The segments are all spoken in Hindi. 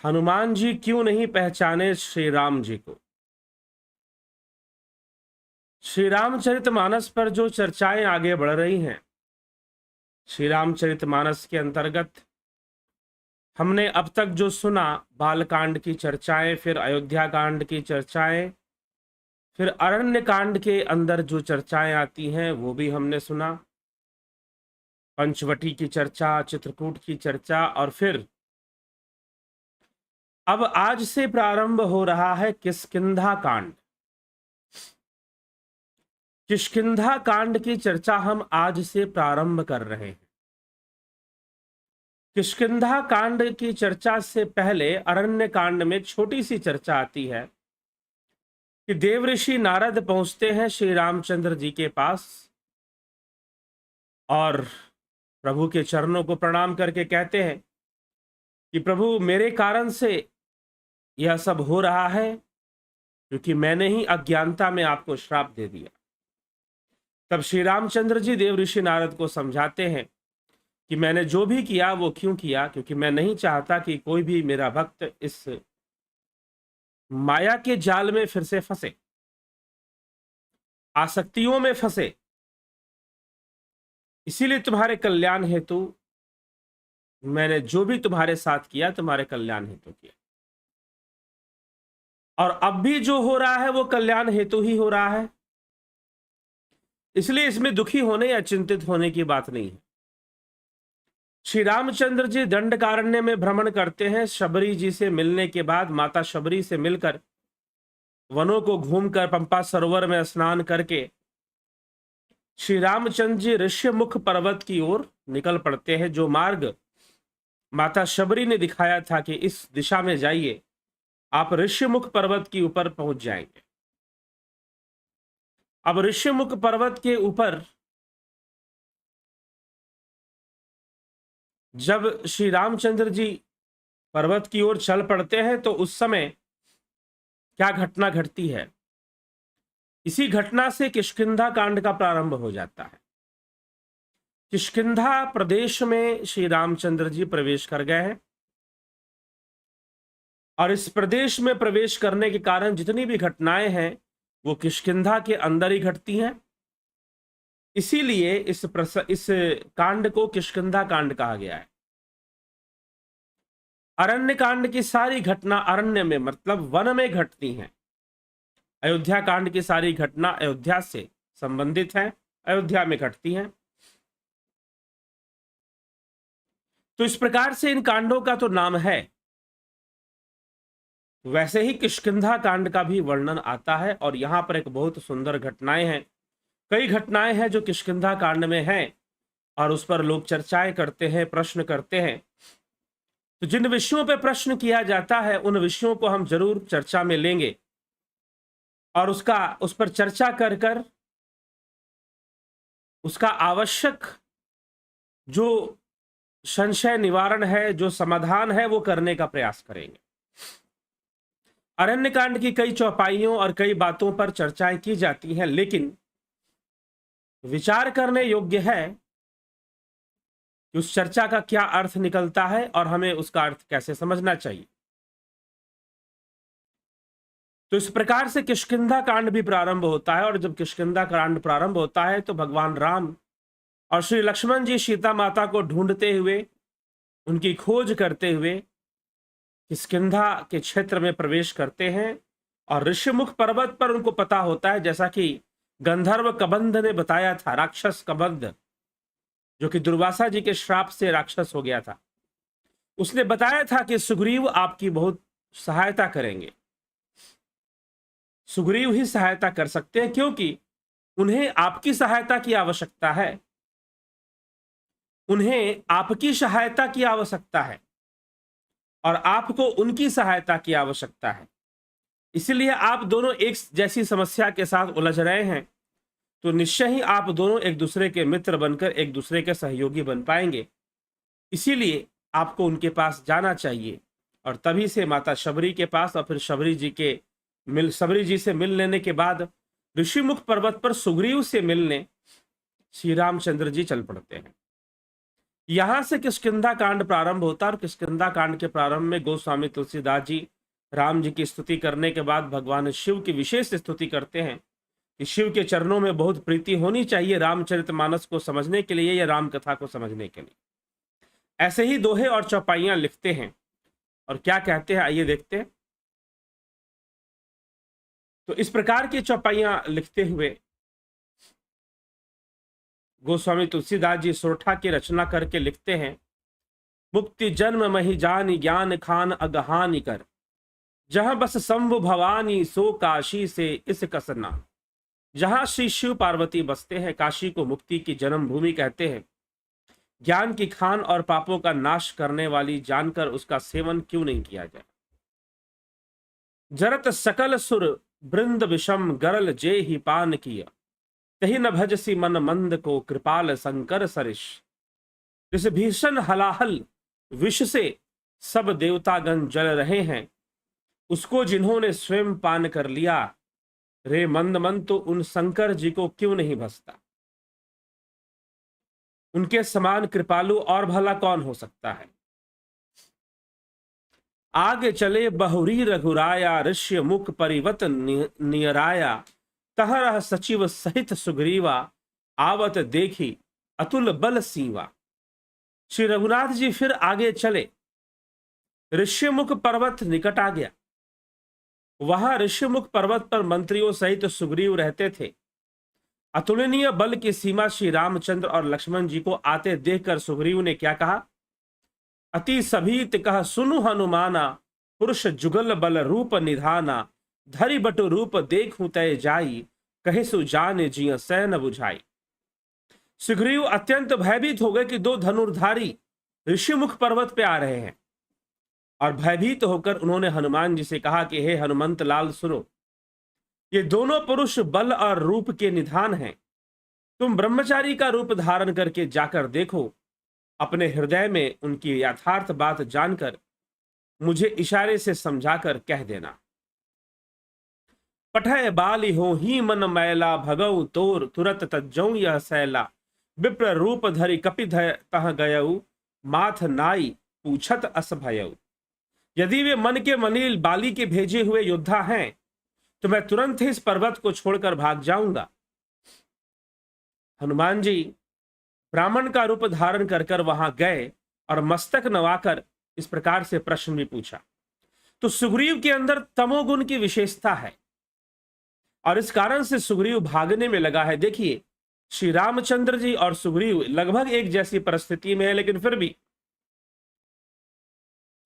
हनुमान जी क्यों नहीं पहचाने श्री राम जी को। श्री रामचरितमानस पर जो चर्चाएं आगे बढ़ रही हैं, श्री रामचरितमानस के अंतर्गत हमने अब तक जो सुना, बालकांड की चर्चाएं, फिर अयोध्या कांड की चर्चाएं, फिर अरण्य कांड के अंदर जो चर्चाएं आती हैं वो भी हमने सुना। पंचवटी की चर्चा, चित्रकूट की चर्चा, और फिर अब आज से प्रारंभ हो रहा है किष्किंधा कांड। किष्किंधा कांड की चर्चा हम आज से प्रारंभ कर रहे हैं। किष्किंधा कांड की चर्चा से पहले अरण्य कांड में छोटी सी चर्चा आती है कि देवऋषि नारद पहुंचते हैं श्री रामचंद्र जी के पास और प्रभु के चरणों को प्रणाम करके कहते हैं कि प्रभु, मेरे कारण से यह सब हो रहा है, क्योंकि मैंने ही अज्ञानता में आपको श्राप दे दिया। तब श्री रामचंद्र जी देवऋषि नारद को समझाते हैं कि मैंने जो भी किया वो क्यों किया, क्योंकि मैं नहीं चाहता कि कोई भी मेरा भक्त इस माया के जाल में फिर से फंसे, आसक्तियों में फंसे। इसीलिए तुम्हारे कल्याण हेतु मैंने जो भी तुम्हारे साथ किया, तुम्हारे कल्याण हेतु किया, और अब भी जो हो रहा है वो कल्याण हेतु ही हो रहा है। इसलिए इसमें दुखी होने या चिंतित होने की बात नहीं है। श्री रामचंद्र जी दंडकारण्य में भ्रमण करते हैं। शबरी जी से मिलने के बाद, माता शबरी से मिलकर, वनों को घूमकर, पंपा सरोवर में स्नान करके श्री रामचंद्र जी ऋष्यमुख पर्वत की ओर निकल पड़ते हैं। जो मार्ग माता शबरी ने दिखाया था कि इस दिशा में जाइए, आप ऋष्यमुख पर्वत के ऊपर पहुंच जाएंगे। अब ऋष्यमुख पर्वत के ऊपर जब श्री रामचंद्र जी पर्वत की ओर चल पड़ते हैं तो उस समय क्या घटना घटती है, इसी घटना से किष्किंधा कांड का प्रारंभ हो जाता है। किष्किंधा प्रदेश में श्री रामचंद्र जी प्रवेश कर गए हैं, और इस प्रदेश में प्रवेश करने के कारण जितनी भी घटनाएं हैं वो किष्किंधा के अंदर ही घटती हैं। इसीलिए इस कांड को किष्किंधा कांड कहा गया है। अरण्य कांड की सारी घटना अरण्य में, मतलब वन में घटती हैं। अयोध्या कांड की सारी घटना अयोध्या से संबंधित है, अयोध्या में घटती हैं। तो इस प्रकार से इन कांडों का तो नाम है, वैसे ही किष्किंधा कांड का भी वर्णन आता है। और यहां पर एक बहुत सुंदर घटनाएं हैं, कई घटनाएं हैं जो किष्किंधा कांड में हैं, और उस पर लोग चर्चाएं करते हैं, प्रश्न करते हैं। तो जिन विषयों पर प्रश्न किया जाता है उन विषयों को हम जरूर चर्चा में लेंगे, और उस पर चर्चा कर कर उसका आवश्यक जो संशय निवारण है, जो समाधान है, वो करने का प्रयास करेंगे। अरण्य कांड की कई चौपाइयों और कई बातों पर चर्चाएं की जाती हैं, लेकिन विचार करने योग्य है कि उस चर्चा का क्या अर्थ निकलता है और हमें उसका अर्थ कैसे समझना चाहिए। तो इस प्रकार से किष्किंधा कांड भी प्रारंभ होता है, और जब किष्किंधा कांड प्रारंभ होता है तो भगवान राम और श्री लक्ष्मण जी सीता माता को ढूंढते हुए, उनकी खोज करते हुए किष्किंधा के क्षेत्र में प्रवेश करते हैं। और ऋष्यमुख पर्वत पर उनको पता होता है, जैसा कि गंधर्व कबंध ने बताया था, राक्षस कबंध जो कि दुर्वासा जी के श्राप से राक्षस हो गया था, उसने बताया था कि सुग्रीव आपकी बहुत सहायता करेंगे। सुग्रीव ही सहायता कर सकते हैं, क्योंकि उन्हें आपकी सहायता की आवश्यकता है, उन्हें आपकी सहायता की आवश्यकता है, और आपको उनकी सहायता की आवश्यकता है। इसलिए आप दोनों एक जैसी समस्या के साथ उलझ रहे हैं, तो निश्चय ही आप दोनों एक दूसरे के मित्र बनकर एक दूसरे के सहयोगी बन पाएंगे। इसीलिए आपको उनके पास जाना चाहिए। और तभी से माता शबरी के पास, और फिर शबरी जी से मिल लेने के बाद ऋषिमुख पर्वत पर सुग्रीव से मिलने श्री रामचंद्र जी चल पड़ते हैं। यहां से किष्किंधा कांड प्रारंभ होता है और किष्किंधा कांड के प्रारंभ में गोस्वामी तुलसीदास जी राम जी की स्तुति करने के बाद भगवान शिव की विशेष स्तुति करते हैं कि शिव के चरणों में बहुत प्रीति होनी चाहिए रामचरितमानस को समझने के लिए या राम कथा को समझने के लिए। ऐसे ही दोहे और चौपाइयां लिखते हैं और क्या कहते हैं आइए देखते हैं। तो इस प्रकार की चौपाइयां लिखते हुए गोस्वामी तुलसीदास जी सोरठा की रचना करके लिखते हैं, मुक्ति जन्म मही जानी ज्ञान खान अगहानी कर, जहां बस शंभु भवानी सो काशी से इस कसना। जहां श्री शिव पार्वती बसते हैं काशी को मुक्ति की जन्मभूमि कहते हैं। ज्ञान की खान और पापों का नाश करने वाली जानकर उसका सेवन क्यों नहीं किया जाए। जरत सकल सुर बृंद विषम गरल जे ही पान किया, कही न भजसी मन मंद को कृपाल शंकर सरिष। जिस भीषण हलाहल विष से सब देवतागण जल रहे हैं, उसको जिन्होंने स्वयं पान कर लिया, रे मंद मन तो उन शंकर जी को क्यों नहीं भसता। उनके समान कृपालु और भला कौन हो सकता है। आगे चले बहुरी रघुराया, ऋष्य मुख परिवत नियराया, तहरह सचिव सहित सुग्रीवा, आवत देखी अतुल बल सीवा। श्री रघुनाथ जी फिर आगे चले, ऋष्यमुख पर्वत निकट आ गया। वहां ऋष्यमुख पर्वत पर मंत्रियों सहित सुग्रीव रहते थे। अतुलनीय बल की सीमा श्री रामचंद्र और लक्ष्मण जी को आते देखकर सुग्रीव ने क्या कहा, अति सभीत कह सुनु हनुमाना, पुरुष जुगल बल रूप निधाना, धरि बटु रूप देखूं तय जाई, कहे सु जान जिय सैन बुझाई। सुग्रीव अत्यंत भयभीत हो गए कि दो धनुर्धारी ऋषिमुख पर्वत पे आ रहे हैं और भयभीत होकर उन्होंने हनुमान जी से कहा कि हे हनुमंत लाल सुनो, ये दोनों पुरुष बल और रूप के निधान हैं। तुम ब्रह्मचारी का रूप धारण करके जाकर देखो, अपने हृदय में उनकी यथार्थ बात जानकर मुझे इशारे से समझाकर कह देना। पठय बाली हो ही मन मैला, भगऊ तोर तुरत तज्जऊ यह सैला, विप्र रूप धरि कपि तह गयऊ, माथ नाई पूछत अस भयऊ। यदि वे मन के मनील बाली के भेजे हुए योद्धा हैं तो मैं तुरंत ही इस पर्वत को छोड़कर भाग जाऊंगा। हनुमान जी ब्राह्मण का रूप धारण कर वहां गए और मस्तक नवाकर इस प्रकार से प्रश्न भी पूछा। तो सुग्रीव के अंदर तमोगुण की विशेषता है और इस कारण से सुग्रीव भागने में लगा है। देखिए श्री रामचंद्र जी और सुग्रीव लगभग एक जैसी परिस्थिति में है, लेकिन फिर भी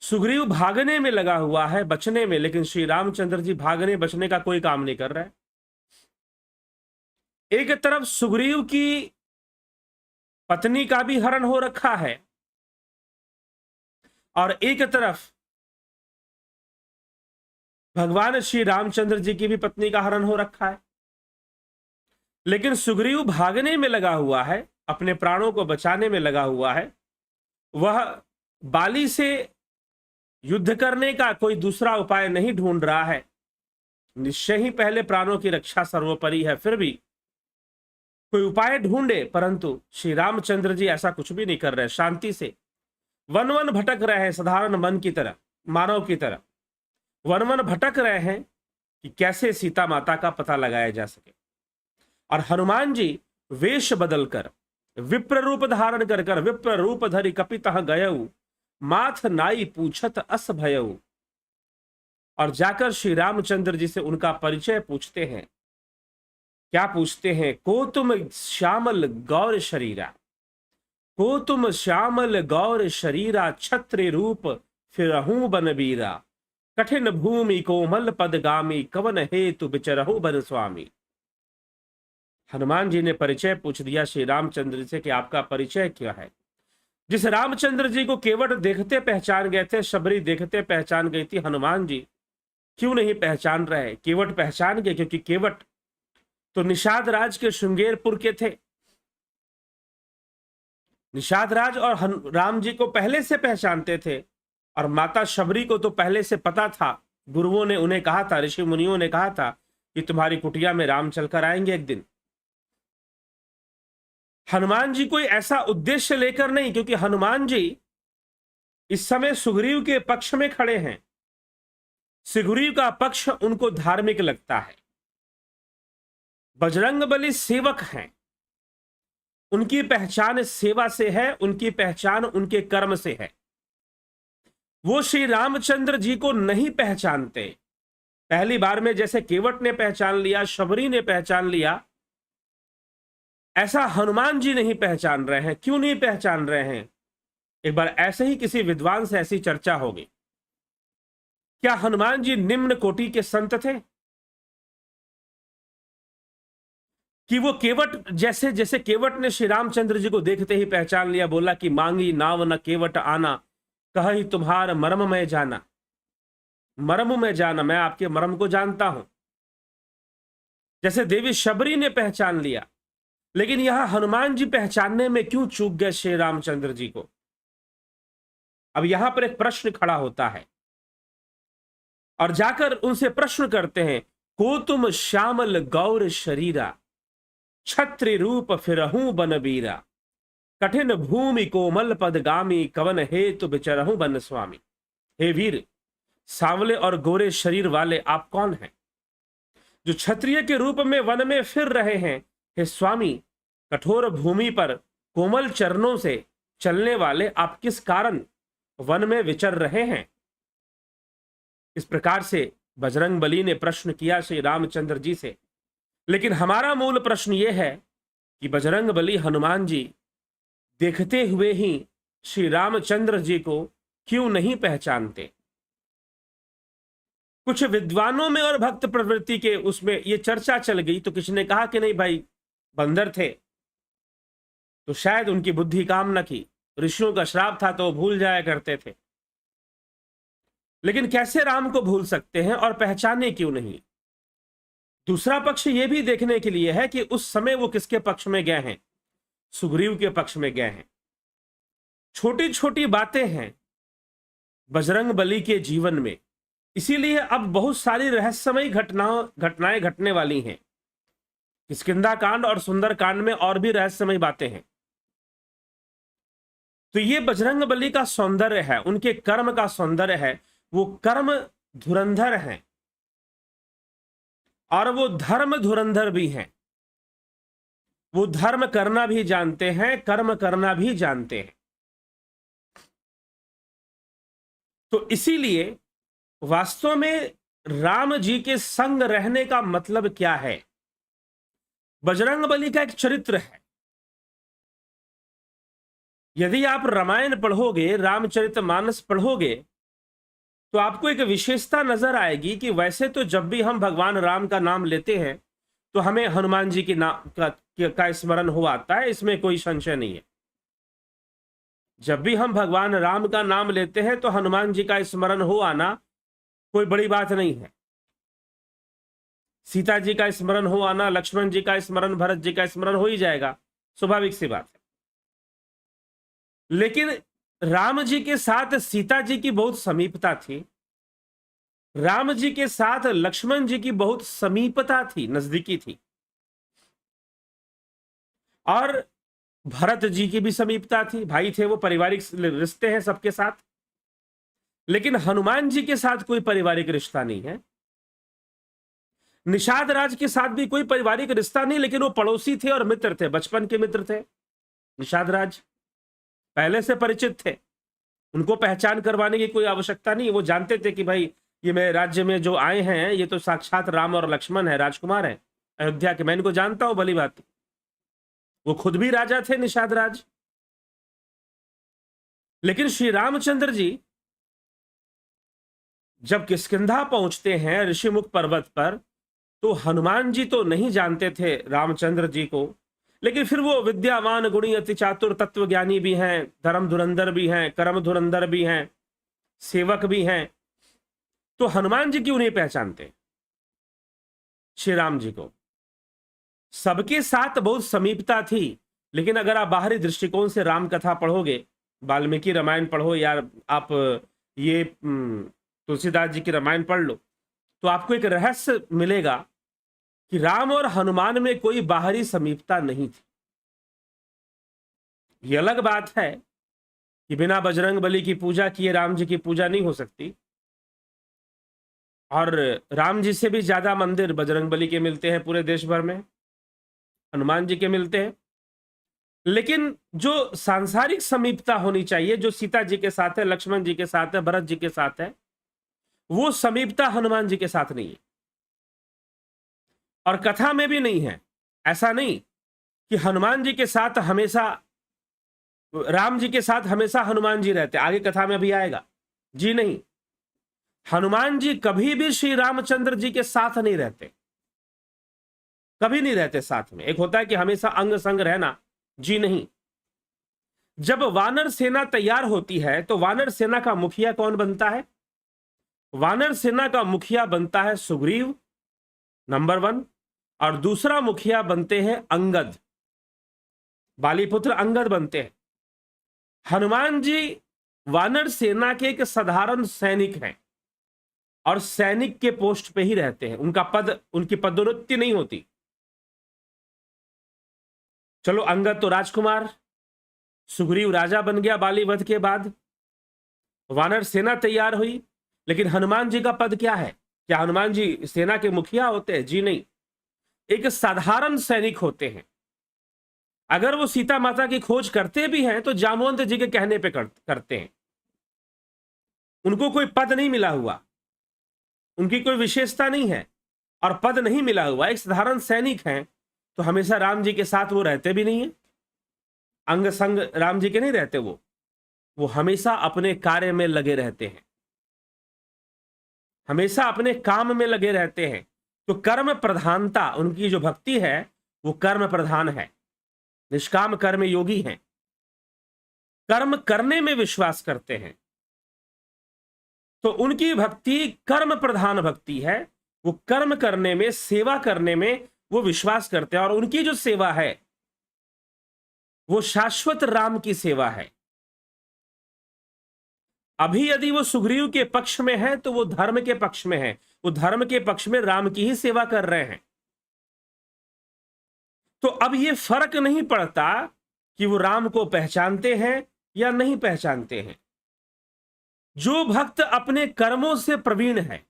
सुग्रीव भागने में लगा हुआ है, बचने में, लेकिन श्री रामचंद्र जी भागने बचने का कोई काम नहीं कर रहे हैं। एक तरफ सुग्रीव की पत्नी का भी हरण हो रखा है और एक तरफ भगवान श्री रामचंद्र जी की भी पत्नी का हरण हो रखा है। लेकिन सुग्रीव भागने में लगा हुआ है, अपने प्राणों को बचाने में लगा हुआ है। वह बाली से युद्ध करने का कोई दूसरा उपाय नहीं ढूंढ रहा है। निश्चय ही पहले प्राणों की रक्षा सर्वोपरि है, फिर भी कोई उपाय ढूंढे, परंतु श्री रामचंद्र जी ऐसा कुछ भी नहीं कर रहे। शांति से वन वन भटक रहे हैं, साधारण मन की तरह, मानव की तरह वन वन भटक रहे हैं कि कैसे सीता माता का पता लगाया जा सके। और हनुमान जी वेश बदलकर विप्र रूप धारण कर विप्र रूप धरि कपितः गयऊ, माथ नाई पूछत अस भयऊ। और जाकर श्री रामचंद्र जी से उनका परिचय पूछते हैं। क्या पूछते हैं, को तुम श्यामल गौर शरीरा, को तुम श्यामल गौर शरीरा, छत्र रूप फिरहूं बनबीरा, कठिन भूमि कोमल पदगामी, कवन हेतु बिचरहु बन स्वामी। हनुमान जी ने परिचय पूछ दिया श्री रामचंद्र से कि आपका परिचय क्या है। जिस रामचंद्र जी को केवट देखते पहचान गए थे, शबरी देखते पहचान गई थी, हनुमान जी क्यों नहीं पहचान रहे। केवट पहचान गए क्योंकि केवट तो निषाद राज के श्रृंगेरपुर के थे। निषाद राज और राम जी को पहले से पहचानते थे और माता शबरी को तो पहले से पता था। गुरुओं ने उन्हें कहा था, ऋषि मुनियों ने कहा था कि तुम्हारी कुटिया में राम चलकर आएंगे एक दिन। हनुमान जी कोई ऐसा उद्देश्य लेकर नहीं, क्योंकि हनुमान जी इस समय सुग्रीव के पक्ष में खड़े हैं। सुग्रीव का पक्ष उनको धार्मिक लगता है। बजरंगबली सेवक हैं, उनकी पहचान सेवा से है, उनकी पहचान उनके कर्म से है। वो श्री रामचंद्र जी को नहीं पहचानते। पहली बार में जैसे केवट ने पहचान लिया, शबरी ने पहचान लिया, ऐसा हनुमान जी नहीं पहचान रहे हैं। क्यों नहीं पहचान रहे हैं? एक बार ऐसे ही किसी विद्वान से ऐसी चर्चा होगी, क्या हनुमान जी निम्न कोटि के संत थे कि वो केवट जैसे जैसे केवट ने श्री रामचंद्र जी को देखते ही पहचान लिया, बोला कि मांगी नाव न केवट आना, कहा ही तुम्हार मर्म में जाना। मर्म में जाना, मैं आपके मर्म को जानता हूं। जैसे देवी शबरी ने पहचान लिया, लेकिन यहां हनुमान जी पहचानने में क्यों चूक गए श्री रामचंद्र जी को? अब यहां पर एक प्रश्न खड़ा होता है और जाकर उनसे प्रश्न करते हैं, को तुम श्यामल गौर शरीरा, छत्र रूप फिरहूं बनबीरा, कठिन भूमि कोमल पदगामी, कवन हेतु बिचरहूं बन स्वामी। हे वीर, सांवले और गोरे शरीर वाले आप कौन हैं जो क्षत्रिय के रूप में वन में फिर रहे हैं? हे स्वामी, कठोर भूमि पर कोमल चरणों से चलने वाले आप किस कारण वन में विचर रहे हैं? इस प्रकार से बजरंगबली ने प्रश्न किया श्री रामचंद्र जी से। लेकिन हमारा मूल प्रश्न यह है कि बजरंगबली हनुमान जी देखते हुए ही श्री रामचंद्र जी को क्यों नहीं पहचानते? कुछ विद्वानों में और भक्त प्रवृत्ति के उसमें यह चर्चा चल गई, तो किसी ने कहा कि नहीं भाई, बंदर थे तो शायद उनकी बुद्धि काम न की, ऋषियों का श्राप था तो वो भूल जाया करते थे। लेकिन कैसे राम को भूल सकते हैं और पहचाने क्यों नहीं? दूसरा पक्ष यह भी देखने के लिए है कि उस समय वो किसके पक्ष में गए हैं? सुग्रीव के पक्ष में गए हैं। छोटी छोटी बातें हैं बजरंगबली के जीवन में, इसीलिए अब बहुत सारी रहस्यमयी घटनाएं घटने वाली हैं। किष्किंधा कांड और सुंदर कांड में और भी रहस्यमयी बातें हैं। तो ये बजरंगबली का सौंदर्य है, उनके कर्म का सौंदर्य है। वो कर्म धुरंधर हैं और वो धर्म धुरंधर भी हैं। वो धर्म करना भी जानते हैं, कर्म करना भी जानते हैं। तो इसीलिए वास्तव में राम जी के संग रहने का मतलब क्या है? बजरंगबली का एक चरित्र है। यदि आप रामायण पढ़ोगे, रामचरितमानस पढ़ोगे, तो आपको एक विशेषता नजर आएगी कि वैसे तो जब भी हम भगवान राम का नाम लेते हैं तो हमें हनुमान जी के नाम का स्मरण हो आता है, इसमें कोई संशय नहीं है। जब भी हम भगवान राम का नाम लेते हैं तो हनुमान जी का स्मरण हो आना कोई बड़ी बात नहीं है। सीता जी का स्मरण हो आना, लक्ष्मण जी का स्मरण, भरत जी का स्मरण हो ही जाएगा, स्वाभाविक सी बात है। लेकिन राम जी के साथ सीता जी की बहुत समीपता थी, राम जी के साथ लक्ष्मण जी की बहुत समीपता थी, नजदीकी थी, और भरत जी की भी समीपता थी, भाई थे वो, पारिवारिक रिश्ते हैं सबके साथ। लेकिन हनुमान जी के साथ कोई पारिवारिक रिश्ता नहीं है। निषाद राज के साथ भी कोई पारिवारिक रिश्ता नहीं, लेकिन वो पड़ोसी थे और मित्र थे, बचपन के मित्र थे। निषाद राज पहले से परिचित थे, उनको पहचान करवाने की कोई आवश्यकता नहीं। वो जानते थे कि भाई ये मेरे राज्य में जो आए हैं ये तो साक्षात राम और लक्ष्मण है, राजकुमार है अयोध्या के, मैं इनको जानता हूं, भली बात। वो खुद भी राजा थे, निषाद राज। लेकिन श्री रामचंद्र जी जब किष्किंधा पहुंचते हैं ऋषिमुख पर्वत पर, तो हनुमान जी तो नहीं जानते थे रामचंद्र जी को, लेकिन फिर वो विद्यावान, गुणी, अति चातुर, तत्वज्ञानी भी हैं, धर्म धुरंधर भी हैं, कर्म धुरंधर भी हैं, सेवक भी हैं। तो हनुमान जी क्यों नहीं पहचानते श्री राम जी को? सबके साथ बहुत समीपता थी, लेकिन अगर आप बाहरी दृष्टिकोण से राम कथा पढ़ोगे, वाल्मीकि रामायण पढ़ो या आप ये तुलसीदास जी की रामायण पढ़ लो, तो आपको एक रहस्य मिलेगा कि राम और हनुमान में कोई बाहरी समीपता नहीं थी। ये अलग बात है कि बिना बजरंग बली की पूजा किए राम जी की पूजा नहीं हो सकती, और राम जी से भी ज्यादा मंदिर बजरंग बली के मिलते हैं पूरे देश भर में, हनुमान जी के मिलते हैं। लेकिन जो सांसारिक समीपता होनी चाहिए, जो सीता जी के साथ है, लक्ष्मण जी के साथ है, भरत जी के साथ है, वो समीपता हनुमान जी के साथ नहीं है, और कथा में भी नहीं है। ऐसा नहीं कि हनुमान जी के साथ हमेशा, राम जी के साथ हमेशा हनुमान जी रहते, आगे कथा में भी आएगा। जी नहीं, हनुमान जी कभी भी श्री रामचंद्र जी के साथ नहीं रहते, कभी नहीं रहते साथ में। एक होता है कि हमेशा अंग संग रहना, जी नहीं। जब वानर सेना तैयार होती है तो वानर सेना का मुखिया कौन बनता है? वानर सेना का मुखिया बनता है सुग्रीव, नंबर 1, और दूसरा मुखिया बनते हैं अंगद, बालीपुत्र अंगद बनते हैं। हनुमान जी वानर सेना के एक साधारण सैनिक हैं, और सैनिक के पोस्ट पे ही रहते हैं, उनका पद, उनकी पदोन्नति नहीं होती। चलो, अंगद तो राजकुमार, सुग्रीव राजा बन गया बाली वध के बाद, वानर सेना तैयार हुई, लेकिन हनुमान जी का पद क्या है? क्या हनुमान जी सेना के मुखिया होते हैं? जी नहीं, एक साधारण सैनिक होते हैं। अगर वो सीता माता की खोज करते भी हैं तो जामवंत जी के कहने पे करते हैं। उनको कोई पद नहीं मिला हुआ, उनकी कोई विशेषता नहीं है, और पद नहीं मिला हुआ, एक साधारण सैनिक हैं, तो हमेशा राम जी के साथ वो रहते भी नहीं है, अंग संग राम जी के नहीं रहते। वो हमेशा अपने कार्य में लगे रहते हैं, हमेशा अपने काम में लगे रहते हैं। तो कर्म प्रधानता, उनकी जो भक्ति है वो कर्म प्रधान है, निष्काम कर्म योगी हैं, कर्म करने में विश्वास करते हैं। तो उनकी भक्ति कर्म प्रधान भक्ति है, वो कर्म करने में, सेवा करने में वो विश्वास करते हैं, और उनकी जो सेवा है वो शाश्वत राम की सेवा है। अभी यदि वो सुग्रीव के पक्ष में है तो वो धर्म के पक्ष में है, वो धर्म के पक्ष में राम की ही सेवा कर रहे हैं। तो अब ये फर्क नहीं पड़ता कि वो राम को पहचानते हैं या नहीं पहचानते हैं। जो भक्त अपने कर्मों से प्रवीण है,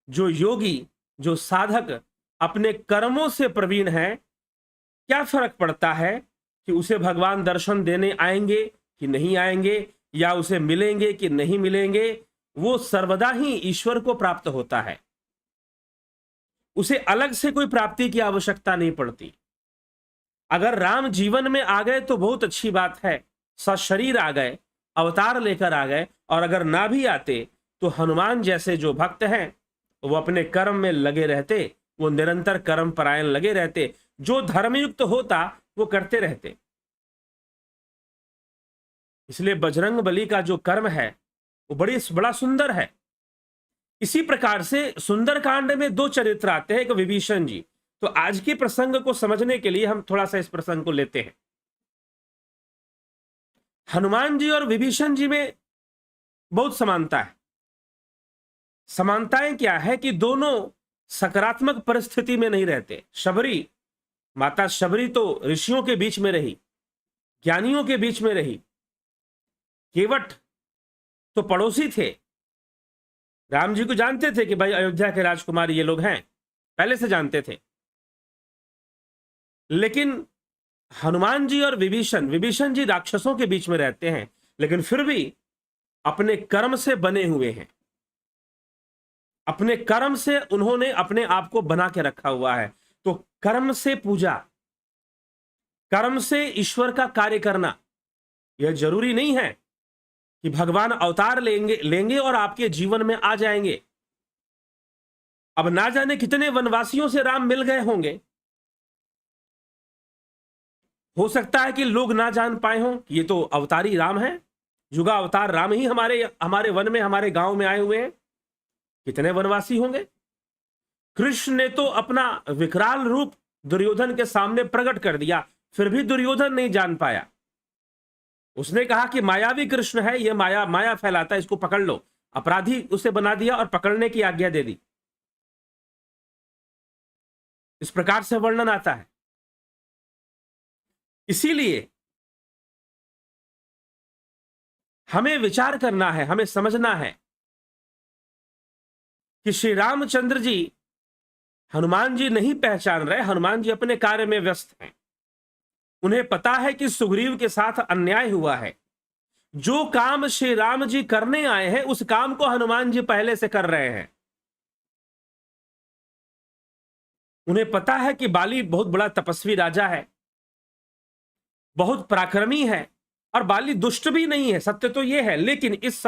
जो योगी, जो साधक अपने कर्मों से प्रवीण है, क्या फर्क पड़ता है कि उसे भगवान दर्शन देने आएंगे कि नहीं आएंगे, या उसे मिलेंगे कि नहीं मिलेंगे? वो सर्वदा ही ईश्वर को प्राप्त होता है, उसे अलग से कोई प्राप्ति की आवश्यकता नहीं पड़ती। अगर राम जीवन में आ गए तो बहुत अच्छी बात है, सशरीर आ गए, अवतार लेकर आ गए, और अगर ना भी आते तो हनुमान जैसे जो भक्त हैं वो अपने कर्म में लगे रहते, वो निरंतर कर्म परायण लगे रहते, जो धर्मयुक्त होता वो करते रहते। इसलिए बजरंग बली का जो कर्म है वो बड़ा सुंदर है। इसी प्रकार से सुंदरकांड में 2 चरित्र आते हैं, एक विभीषण जी। तो आज के प्रसंग को समझने के लिए हम थोड़ा सा इस प्रसंग को लेते हैं। हनुमान जी और विभीषण जी में बहुत समानता है। समानताएं क्या है कि दोनों सकारात्मक परिस्थिति में नहीं रहते। शबरी, माता शबरी तो ऋषियों के बीच में रही, ज्ञानियों के बीच में रही। केवट तो पड़ोसी थे, राम जी को जानते थे कि भाई अयोध्या के राजकुमार ये लोग हैं, पहले से जानते थे। लेकिन हनुमान जी और विभीषण जी राक्षसों के बीच में रहते हैं, लेकिन फिर भी अपने कर्म से बने हुए हैं, अपने कर्म से उन्होंने अपने आप को बना के रखा हुआ है। तो कर्म से पूजा, कर्म से ईश्वर का कार्य करना, यह जरूरी नहीं है कि भगवान अवतार लेंगे और आपके जीवन में आ जाएंगे। अब ना जाने कितने वनवासियों से राम मिल गए होंगे, हो सकता है कि लोग ना जान पाए हों ये तो अवतारी राम है, युगा अवतार राम ही हमारे वन में, हमारे गांव में आए हुए हैं। कितने वनवासी होंगे? कृष्ण ने तो अपना विकराल रूप दुर्योधन के सामने प्रकट कर दिया, फिर भी दुर्योधन नहीं जान पाया। उसने कहा कि मायावी कृष्ण है, ये माया फैलाता है, इसको पकड़ लो। अपराधी उसे बना दिया और पकड़ने की आज्ञा दे दी। इस प्रकार से वर्णन आता है। इसीलिए हमें विचार करना है, हमें समझना है कि श्री रामचंद्र जी हनुमान जी नहीं पहचान रहे, हनुमान जी अपने कार्य में व्यस्त हैं। उन्हें पता है कि सुग्रीव के साथ अन्याय हुआ है। जो काम श्री राम जी करने आए हैं उस काम को हनुमान जी पहले से कर रहे हैं। उन्हें पता है कि बाली बहुत बड़ा तपस्वी राजा है, बहुत पराक्रमी है, और बाली दुष्ट भी नहीं है, सत्य तो यह है। लेकिन इस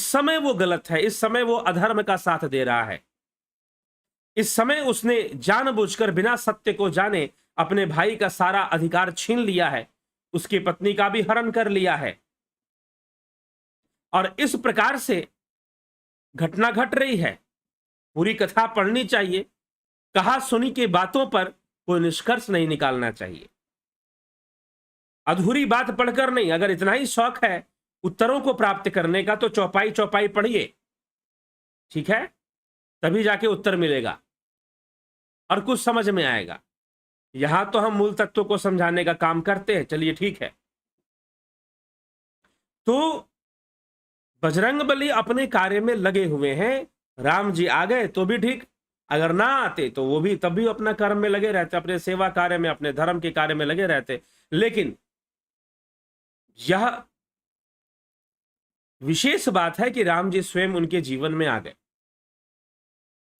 समय वो गलत है, इस समय वो अधर्म का साथ दे रहा है। इस समय उसने जानबूझकर बिना सत्य को जाने अपने भाई का सारा अधिकार छीन लिया है, उसकी पत्नी का भी हरण कर लिया है, और इस प्रकार से घटना घट रही है। पूरी कथा पढ़नी चाहिए, कहा सुनी के बातों पर कोई निष्कर्ष नहीं निकालना चाहिए। अधूरी बात पढ़कर नहीं, अगर इतना ही शौक है उत्तरों को प्राप्त करने का तो चौपाई चौपाई पढ़िए, ठीक है, तभी जाके उत्तर मिलेगा और कुछ समझ में आएगा। यहां तो हम मूल तत्वों को समझाने का काम करते हैं, चलिए ठीक है। तो बजरंगबली अपने कार्य में लगे हुए हैं। राम जी आ गए तो भी ठीक, अगर ना आते तो वो भी तब भी अपना कर्म में लगे रहते, अपने सेवा कार्य में, अपने धर्म के कार्य में लगे रहते। लेकिन यह विशेष बात है कि राम जी स्वयं उनके जीवन में आ गए।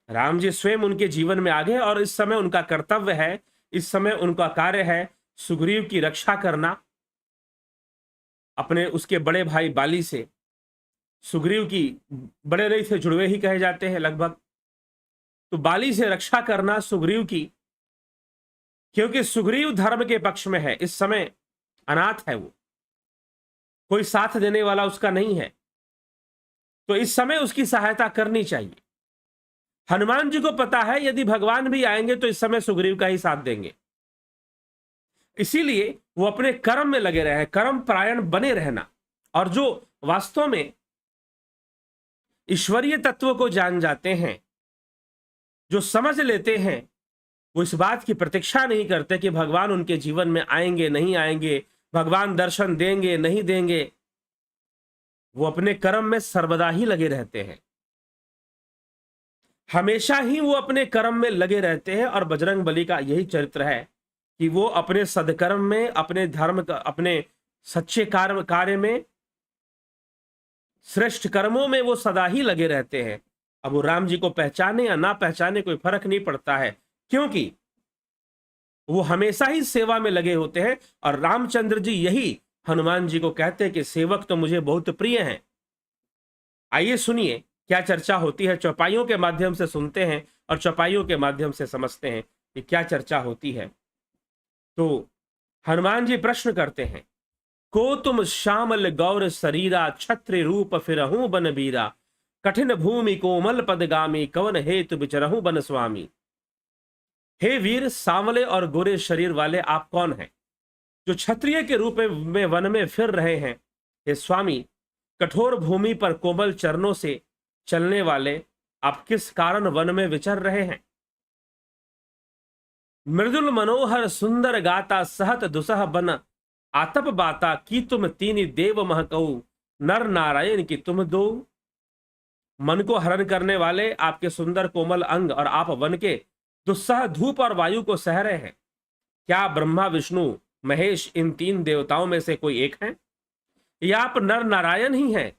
राम जी स्वयं उनके जीवन में आ गए और इस समय उनका कर्तव्य है, इस समय उनका कार्य है सुग्रीव की रक्षा करना। अपने उसके बड़े भाई बाली से, सुग्रीव की बड़े नहीं थे, जुड़वे ही कहे जाते हैं लगभग, तो बाली से रक्षा करना सुग्रीव की, क्योंकि सुग्रीव धर्म के पक्ष में है। इस समय अनाथ है, वो कोई साथ देने वाला उसका नहीं है, तो इस समय उसकी सहायता करनी चाहिए। हनुमान जी को पता है यदि भगवान भी आएंगे तो इस समय सुग्रीव का ही साथ देंगे, इसीलिए वो अपने कर्म में लगे रहे, कर्म परायण बने रहना। और जो वास्तव में ईश्वरीय तत्व को जान जाते हैं, जो समझ लेते हैं, वो इस बात की प्रतीक्षा नहीं करते कि भगवान उनके जीवन में आएंगे नहीं आएंगे, भगवान दर्शन देंगे नहीं देंगे। वो अपने कर्म में सर्वदा ही लगे रहते हैं, हमेशा ही वो अपने कर्म में लगे रहते हैं। और बजरंगबली का यही चरित्र है कि वो अपने सदकर्म में, अपने धर्म, अपने सच्चे कार्य में, श्रेष्ठ कर्मों में वो सदा ही लगे रहते हैं। अब वो राम जी को पहचाने या ना पहचाने कोई फर्क नहीं पड़ता है, क्योंकि वो हमेशा ही सेवा में लगे होते हैं। और रामचंद्र जी यही हनुमान जी को कहते हैं कि सेवक तो मुझे बहुत प्रिय हैं। आइए सुनिए क्या चर्चा होती है, चौपाइयों के माध्यम से सुनते हैं और चौपाइयों के माध्यम से समझते हैं कि क्या चर्चा होती है। तो हनुमान जी प्रश्न करते हैं, को तुम श्यामल गौर शरीरा, छत्र रूप फिरहूं बन बीरा, कठिन भूमि कोमल पदगामी, कवन हेतु विचरहूं बन स्वामी। हे वीर, सांवले और गोरे शरीर वाले आप कौन हैं जो क्षत्रिय के रूप में वन में फिर रहे हैं? हे स्वामी, कठोर भूमि पर कोमल चरणों से चलने वाले आप किस कारण वन में विचर रहे हैं? मृदुल मनोहर सुंदर गाता, सहत दुसह बन आतप बाता, की तुम तीन देव महकऊ, नर नारायण की तुम दो। मन को हरण करने वाले आपके सुंदर कोमल अंग और आप वन के दुस्सह धूप और वायु को सह रहे हैं। क्या ब्रह्मा विष्णु महेश इन तीन देवताओं में से कोई एक हैं, या आप नर नारायण ही हैं?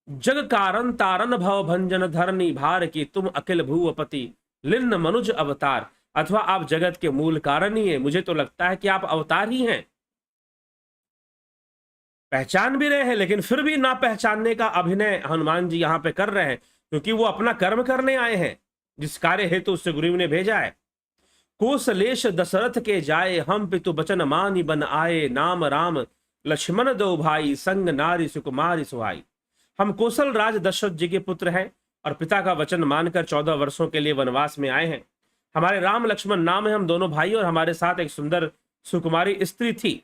जग कारण तारन भव भंजन धरनी भार की तुम अखिल भूवपति, लिन्न मनुज अवतार। अथवा आप जगत के मूल कारण ही है। मुझे तो लगता है कि आप अवतार ही हैं। पहचान भी रहे हैं, लेकिन फिर भी ना पहचानने का अभिनय हनुमान जी यहां पे कर रहे हैं, क्योंकि वो अपना कर्म करने आए हैं जिस कार्य हेतु उससे गुरु ने भेजा है। कोसलेश दशरथ के जाए, हम पितु बचन मानी बन आए, नाम राम लक्ष्मण दो भाई, संग नारी सुकुमारी सुहाई। हम कौशल राज दशरथ जी के पुत्र हैं और पिता का वचन मानकर 14 वर्षों के लिए वनवास में आए हैं। हमारे राम लक्ष्मण नाम है, हम दोनों भाई, और हमारे साथ एक सुंदर सुकुमारी स्त्री थी।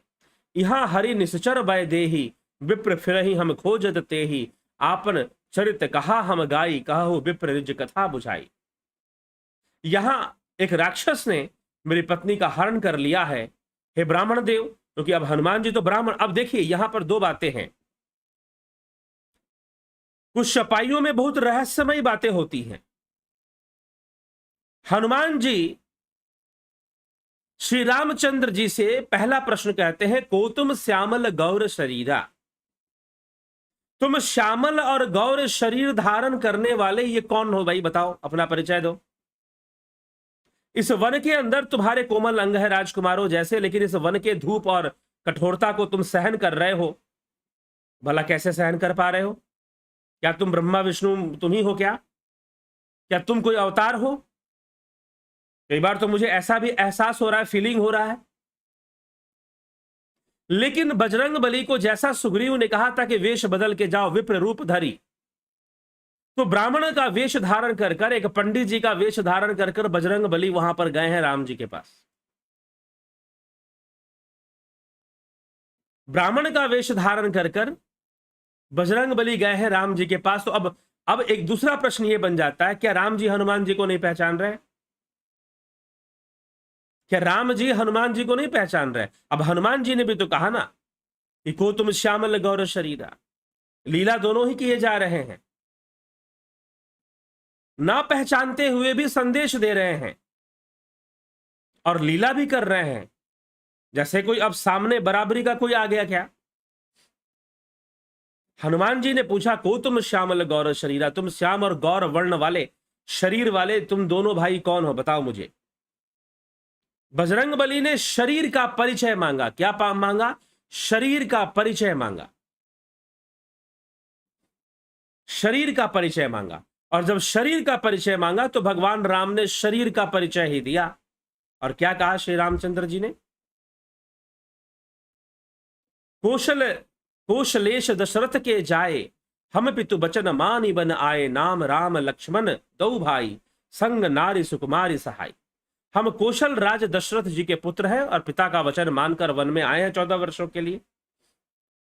यहाँ हरि निश्चर भय देही, विप्र फिरहि हम खोजत तेहि, आपन चरित कहा हम गाई, कहु विप्र निज कथा बुझाई। यहां एक राक्षस ने मेरी पत्नी का हरण कर लिया है, हे ब्राह्मण देव, क्योंकि अब हनुमान जी तो ब्राह्मण। अब देखिए यहां पर दो बातें हैं। कुछ चपाइयों में बहुत रहस्यमयी बातें होती हैं। हनुमान जी श्री रामचंद्र जी से पहला प्रश्न कहते हैं, को तुम श्यामल गौर शरीरा, तुम श्यामल और गौर शरीर धारण करने वाले ये कौन हो भाई, बताओ, अपना परिचय दो। इस वन के अंदर तुम्हारे कोमल अंग है राजकुमारों जैसे, लेकिन इस वन के धूप और कठोरता को तुम सहन कर रहे हो। भला कैसे सहन कर पा रहे हो? क्या तुम ब्रह्मा विष्णु तुम ही हो क्या तुम कोई अवतार हो? कई बार तो मुझे ऐसा भी एहसास हो रहा है, फीलिंग हो रहा है। लेकिन बजरंग बली को जैसा सुग्रीव ने कहा था कि वेश बदल के जाओ विप्र रूप धरी, तो ब्राह्मण का वेश धारण कर कर, एक पंडित जी का वेश धारण कर कर बजरंग बली वहां पर गए हैं राम जी के पास। ब्राह्मण का वेश धारण कर कर बजरंग बली गए हैं राम जी के पास। तो अब एक दूसरा प्रश्न यह बन जाता है, क्या राम जी हनुमान जी को नहीं पहचान रहे? क्या राम जी हनुमान जी को नहीं पहचान रहे? अब हनुमान जी ने भी तो कहा ना कि को तुम श्यामल गौर शरीरा, लीला दोनों ही किए जा रहे हैं, ना पहचानते हुए भी संदेश दे रहे हैं और लीला भी कर रहे हैं। जैसे कोई अब सामने बराबरी का कोई आ गया क्या? हनुमान जी ने पूछा, को तुम श्यामल गौर शरीरा, तुम श्याम और गौर वर्ण वाले शरीर वाले तुम दोनों भाई कौन हो, बताओ मुझे। बजरंग बली ने शरीर का परिचय मांगा। क्या मांगा? शरीर का परिचय मांगा। शरीर का परिचय मांगा। और जब शरीर का परिचय मांगा तो भगवान राम ने शरीर का परिचय ही दिया। और क्या कहा श्री रामचंद्र जी ने? कौशलेश दशरथ के जाए, हम पितु बचन मानी बन आए, नाम राम लक्ष्मण दो भाई, संग नारी सुकुमारी सहाय। हम कौशल राज दशरथ जी के पुत्र हैं और पिता का वचन मानकर वन में आए हैं 14 वर्षों के लिए।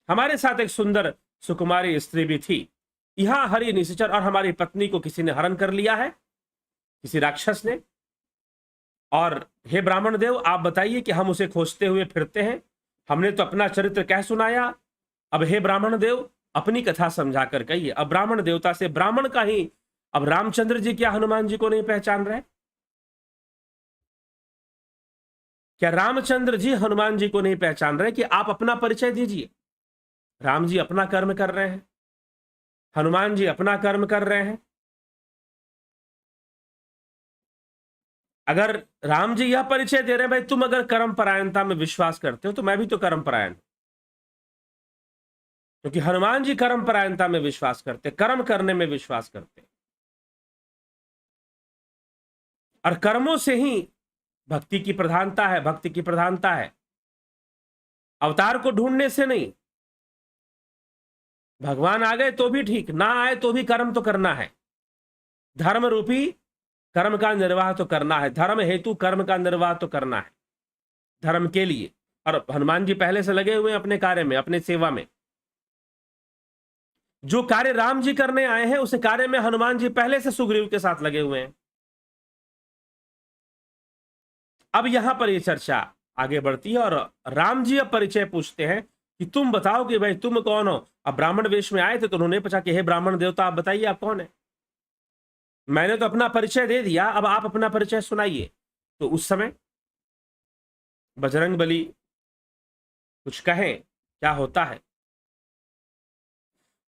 हमारे साथ एक सुंदर सुकुमारी स्त्री भी थी। यहां हरि निश्चर और हमारी पत्नी को किसी ने हरण कर लिया है, किसी राक्षस ने। और हे ब्राह्मण देव, आप बताइए कि हम उसे खोजते हुए फिरते हैं। हमने तो अपना चरित्र कह सुनाया, अब हे ब्राह्मण देव अपनी कथा समझा कर कहिए। अब ब्राह्मण देवता से ब्राह्मण का ही, अब रामचंद्र जी क्या हनुमान जी को नहीं पहचान रहे? क्या रामचंद्र जी हनुमान जी को नहीं पहचान रहे? कि आप अपना परिचय दीजिए। राम जी अपना कर्म कर रहे हैं, हनुमान जी अपना कर्म कर रहे हैं। अगर राम जी यह परिचय दे रहे हैं, भाई तुम अगर कर्म परायणता में विश्वास करते हो तो मैं भी तो कर्म परायण, क्योंकि हनुमान जी कर्म परायणता में विश्वास करते, कर्म करने में विश्वास करते, और कर्मों से ही भक्ति की प्रधानता है, भक्ति की प्रधानता है। अवतार को ढूंढने से नहीं। भगवान आ गए तो भी ठीक, ना आए तो भी कर्म तो करना है। धर्म रूपी कर्म का निर्वाह तो करना है, धर्म हेतु कर्म का निर्वाह तो करना है, धर्म के लिए। और हनुमान जी पहले से लगे हुए हैं अपने कार्य में, अपने सेवा में। जो कार्य राम जी करने आए हैं उस कार्य में हनुमान जी पहले से सुग्रीव के साथ लगे हुए हैं। अब यहां पर यह चर्चा आगे बढ़ती है और राम जी अब परिचय पूछते हैं कि तुम बताओ कि भाई तुम कौन हो। अब ब्राह्मण वेश में आए थे तो उन्होंने पूछा कि हे ब्राह्मण देवता, आप बताइए आप कौन है। मैंने तो अपना परिचय दे दिया, अब आप अपना परिचय सुनाइए। तो उस समय बजरंग बली कुछ कहें, क्या होता है।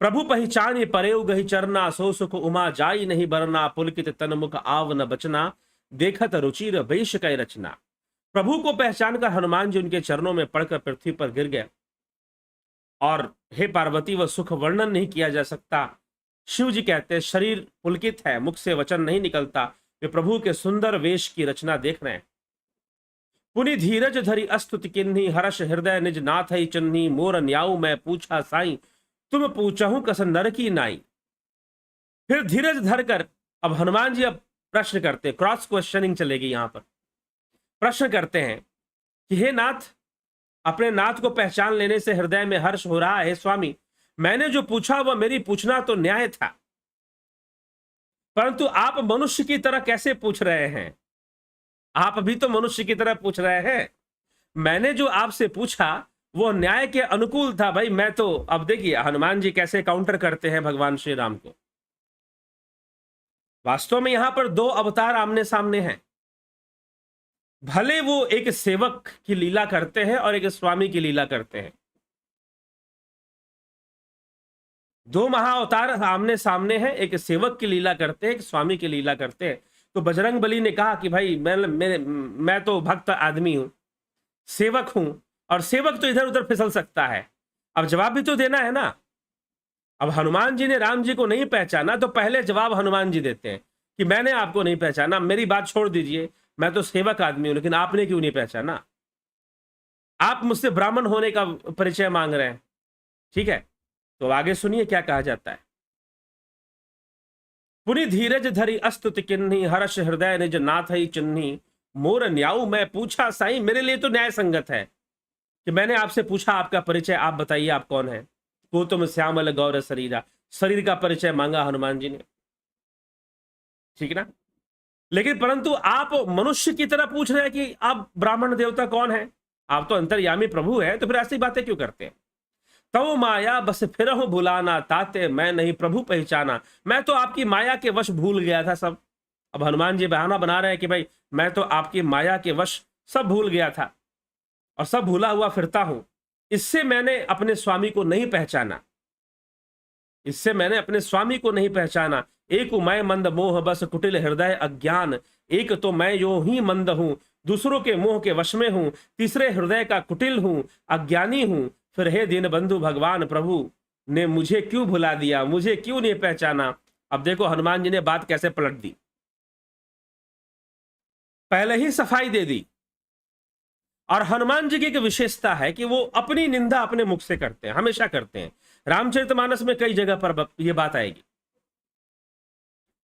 प्रभु पहचान परेव गही चरना, सो सुख उमा जाई नहीं बरना, पुलकित तनमुख आव न बचना, देखत रुचिर वेश कै रचना। प्रभु को पहचान कर हनुमान जी उनके चरणों में पड़कर पृथ्वी पर गिर गए। और हे पार्वती, वह सुख वर्णन नहीं किया जा सकता। शिव जी कहते हैं शरीर पुलकित है, मुख से वचन नहीं निकलता। वे प्रभु के सुंदर वेश की रचना देख रहे हैं। पुनि धीरज धरी अस्तुति किन्ही, हर्ष हृदय निज नाथ ही चन्ही, मोर न्याऊ मैं पूछा साई, तुम पूछहूं कस नर की नाई। फिर धीरज धरकर अब हनुमान जी अब प्रश्न करते, क्रॉस क्वेश्चनिंग चलेगी यहां पर। प्रश्न करते हैं कि हे नाथ, अपने नाथ को पहचान लेने से हृदय में हर्ष हो रहा है। स्वामी, मैंने जो पूछा वह मेरी पूछना तो न्याय था, परंतु आप मनुष्य की तरह कैसे पूछ रहे हैं? आप भी तो मनुष्य की तरह पूछ रहे हैं। मैंने जो आपसे पूछा वो न्याय के अनुकूल था। भाई मैं तो, अब देखिए हनुमान जी कैसे काउंटर करते हैं भगवान श्री राम को। वास्तव में यहां पर दो अवतार आमने सामने हैं। भले वो एक सेवक की लीला करते हैं और एक स्वामी की लीला करते हैं, दो महाअवतार आमने सामने हैं, एक सेवक की लीला करते हैं, एक स्वामी की लीला करते हैं। तो बजरंग बली ने कहा कि भाई मैं तो भक्त आदमी हूं, सेवक हूं, और सेवक तो इधर उधर फिसल सकता है, अब जवाब भी तो देना है ना। अब हनुमान जी ने राम जी को नहीं पहचाना तो पहले जवाब हनुमान जी देते हैं कि मैंने आपको नहीं पहचाना, मेरी बात छोड़ दीजिए, मैं तो सेवक आदमी हूं, लेकिन आपने क्यों नहीं पहचाना? आप मुझसे ब्राह्मण होने का परिचय मांग रहे हैं, ठीक है। तो आगे सुनिए क्या कहा जाता है। पुनि धीरज धरी अस्तुत किन्ही, हर्ष हृदय निज नाथ ही चिन्ही, मोर न्याऊ मैं पूछा साई। मेरे लिए तो न्याय संगत है कि मैंने आपसे पूछा आपका परिचय, आप बताइए आप कौन है। को तुम श्यामल गौर शरीरा, शरीर का परिचय मांगा हनुमान जी ने, ठीक ना। लेकिन परंतु आप मनुष्य की तरह पूछ रहे हैं कि आप ब्राह्मण देवता कौन है, आप तो अंतर्यामी प्रभु है, तो फिर ऐसी बातें क्यों करते हैं। तव माया बस फिरहु भुलाना, ताते मैं नहीं प्रभु पहचाना। मैं तो आपकी माया के वश भूल गया था सब। अब हनुमान जी बहाना बना रहे हैं कि भाई मैं तो आपकी माया के वश सब भूल गया था और सब भूला हुआ फिरता हूं, इससे मैंने अपने स्वामी को नहीं पहचाना, इससे मैंने अपने स्वामी को नहीं पहचाना। एक मैं मंद मोह बस कुटिल हृदय अज्ञान, एक तो मैं यो ही मंद हूं, दूसरों के मोह के वश में हूं, तीसरे हृदय का कुटिल हूं, अज्ञानी हूं। फिर हे दीन बंधु भगवान प्रभु ने मुझे क्यों भुला दिया, मुझे क्यों नहीं पहचाना। अब देखो हनुमान जी ने बात कैसे पलट दी, पहले ही सफाई दे दी। और हनुमान जी की एक विशेषता है कि वो अपनी निंदा अपने मुख से करते हैं, हमेशा करते हैं। रामचरितमानस में कई जगह पर यह बात आएगी,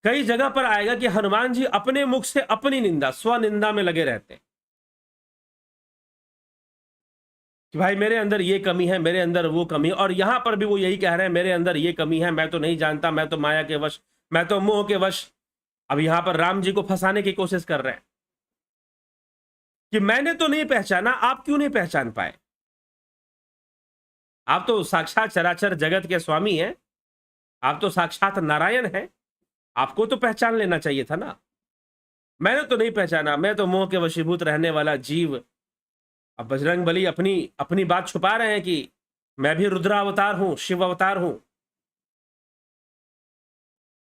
कई जगह पर आएगा कि हनुमान जी अपने मुख से अपनी निंदा, स्वनिंदा में लगे रहते हैं कि भाई मेरे अंदर ये कमी है, मेरे अंदर वो कमी है। और यहां पर भी वो यही कह रहे हैं मेरे अंदर ये कमी है, मैं तो नहीं जानता, मैं तो माया के वश, मैं तो मोह के वश। अब यहां पर राम जी को फंसाने की कोशिश कर रहे हैं कि मैंने तो नहीं पहचाना, आप क्यों नहीं पहचान पाए? आप तो साक्षात चराचर जगत के स्वामी हैं, आप तो साक्षात नारायण हैं, आपको तो पहचान लेना चाहिए था ना। मैंने तो नहीं पहचाना, मैं तो मोह के वशीभूत रहने वाला जीव। अब बजरंग बली अपनी अपनी बात छुपा रहे हैं कि मैं भी रुद्रावतार हूं, शिव अवतार हूं,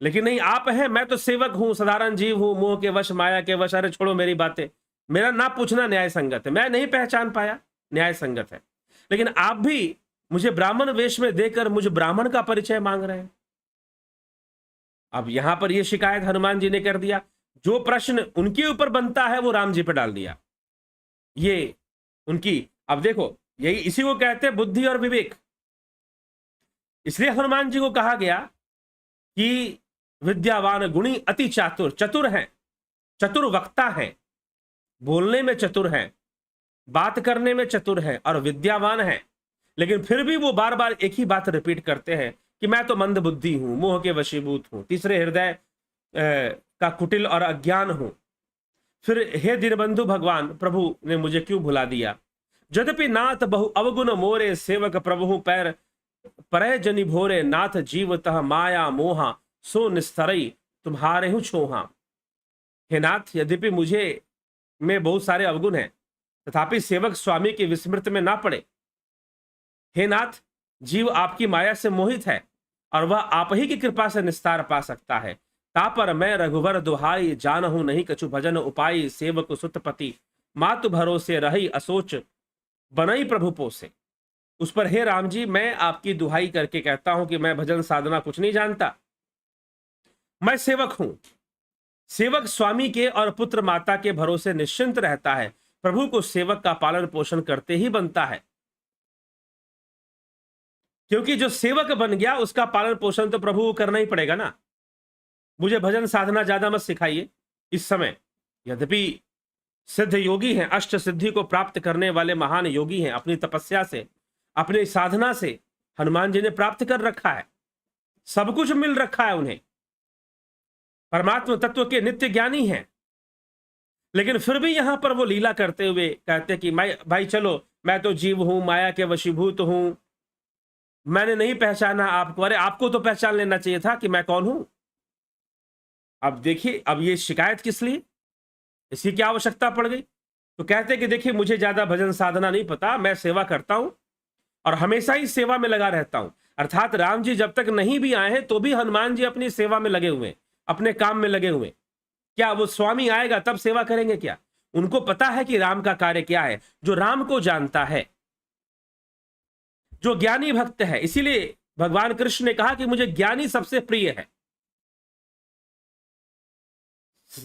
लेकिन नहीं आप हैं, मैं तो सेवक हूं, साधारण जीव हूं, मोह के वश, माया के वश। अरे छोड़ो मेरी बातें, मेरा ना पूछना न्याय संगत है, मैं नहीं पहचान पाया न्याय संगत है। लेकिन आप भी मुझे ब्राह्मण वेश में देकर मुझे ब्राह्मण का परिचय मांग रहे हैं। अब यहां पर यह शिकायत हनुमान जी ने कर दिया, जो प्रश्न उनके ऊपर बनता है वो राम जी पर डाल दिया। ये उनकी, अब देखो यही इसी को कहते हैं बुद्धि और विवेक। इसलिए हनुमान जी को कहा गया कि विद्यावान गुणी अति चातुर, चतुर हैं, चतुर वक्ता हैं, बोलने में चतुर हैं, बात करने में चतुर हैं और विद्यावान हैं। लेकिन फिर भी वो बार बार एक ही बात रिपीट करते हैं कि मैं तो मंद बुद्धि हूं, मोह के वशीभूत हूं, तीसरे हृदय का कुटिल और अज्ञान हूं। फिर हे दीनबंधु भगवान प्रभु ने मुझे क्यों भुला दिया। यद्यपि नाथ बहु अवगुण मोरे, सेवक प्रभु पैर परय जनि भोरे, नाथ जीवतः माया मोहा, सो निस्तरई तुम्हारे हूं छोहा। हे नाथ, यद्यपि मुझे में बहुत सारे अवगुण हैं, तथापि सेवक स्वामी की विस्मृति में ना पड़े। हे नाथ, जीव आपकी माया से मोहित है और वह आप ही की कृपा से निस्तार पा सकता है। तापर मैं रघुवर दुहाई, जानहु नहीं कछु भजन उपाई, सेवक सुतपति मातु भरोसे रही, असोच बनई प्रभु पोसे। उस पर हे राम जी, मैं आपकी दुहाई करके कहता हूं कि मैं भजन साधना कुछ नहीं जानता, मैं सेवक हूं। सेवक स्वामी के और पुत्र माता के भरोसे निश्चिंत रहता है, प्रभु को सेवक का पालन पोषण करते ही बनता है। क्योंकि जो सेवक बन गया उसका पालन पोषण तो प्रभु को करना ही पड़ेगा ना। मुझे भजन साधना ज्यादा मत सिखाइए इस समय। यद्यपि सिद्ध योगी हैं, अष्ट सिद्धि को प्राप्त करने वाले महान योगी हैं, अपनी तपस्या से, अपनी साधना से हनुमान जी ने प्राप्त कर रखा है, सब कुछ मिल रखा है उन्हें, परमात्मा तत्व के नित्य ज्ञानी हैं। लेकिन फिर भी यहां पर वो लीला करते हुए कहते कि मैं भाई चलो मैं तो जीव हूं, माया के वशीभूत हूं, मैंने नहीं पहचाना आपको। अरे आपको तो पहचान लेना चाहिए था कि मैं कौन हूं। अब देखिए, अब ये शिकायत किस लिए, इसकी क्या आवश्यकता पड़ गई? तो कहते कि देखिए मुझे ज्यादा भजन साधना नहीं पता, मैं सेवा करता हूं और हमेशा ही सेवा में लगा रहता हूं। अर्थात राम जी जब तक नहीं भी आए हैं तो भी हनुमान जी अपनी सेवा में लगे हुए, अपने काम में लगे हुए। क्या वो स्वामी आएगा तब सेवा करेंगे क्या? उनको पता है कि राम का कार्य क्या है। जो राम को जानता है, जो ज्ञानी भक्त है, इसीलिए भगवान कृष्ण ने कहा कि मुझे ज्ञानी सबसे प्रिय है।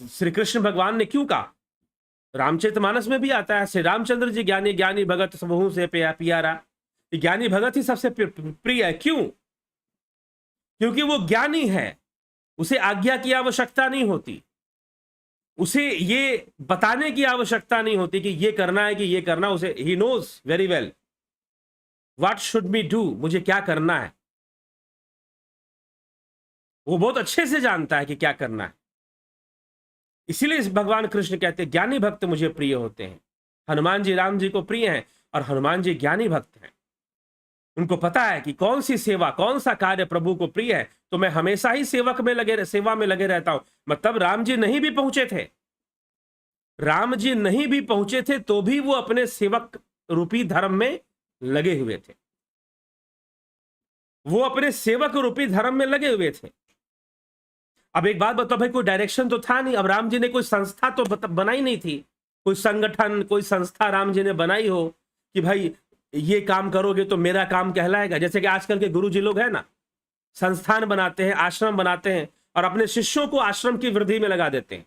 श्री कृष्ण भगवान ने क्यों कहा? रामचरितमानस में भी आता है, श्री रामचंद्र जी ज्ञानी, ज्ञानी भगत सबहू से प्यारा। ज्ञानी भगत ही सबसे प्रिय है। क्यों? क्योंकि वो ज्ञानी है, उसे आज्ञा की आवश्यकता नहीं होती, उसे ये बताने की आवश्यकता नहीं होती कि ये करना है कि ये करना। उसे he knows very well what should me do, मुझे क्या करना है। वो बहुत अच्छे से जानता है कि क्या करना है। इसीलिए भगवान कृष्ण कहते हैं ज्ञानी भक्त मुझे प्रिय होते हैं। हनुमान जी राम जी को प्रिय हैं और हनुमान जी ज्ञानी भक्त हैं। उनको पता है कि कौन सी सेवा, कौन सा कार्य प्रभु को प्रिय है, तो मैं हमेशा ही सेवा में लगे रहता हूं। मतलब राम जी नहीं भी पहुंचे थे, राम जी नहीं भी पहुंचे थे तो भी वो अपने सेवक रूपी धर्म में लगे हुए थे। वो अपने सेवक रूपी धर्म में लगे हुए थे। अब एक बात बताओ भाई, कोई डायरेक्शन तो था नहीं। अब राम जी ने कोई संस्था तो बनाई नहीं थी, कोई संगठन, कोई संस्था राम जी ने बनाई हो कि भाई ये काम करोगे तो मेरा काम कहलाएगा। जैसे कि आजकल के गुरु जी लोग हैं ना, संस्थान बनाते हैं, आश्रम बनाते हैं और अपने शिष्यों को आश्रम की वृद्धि में लगा देते हैं,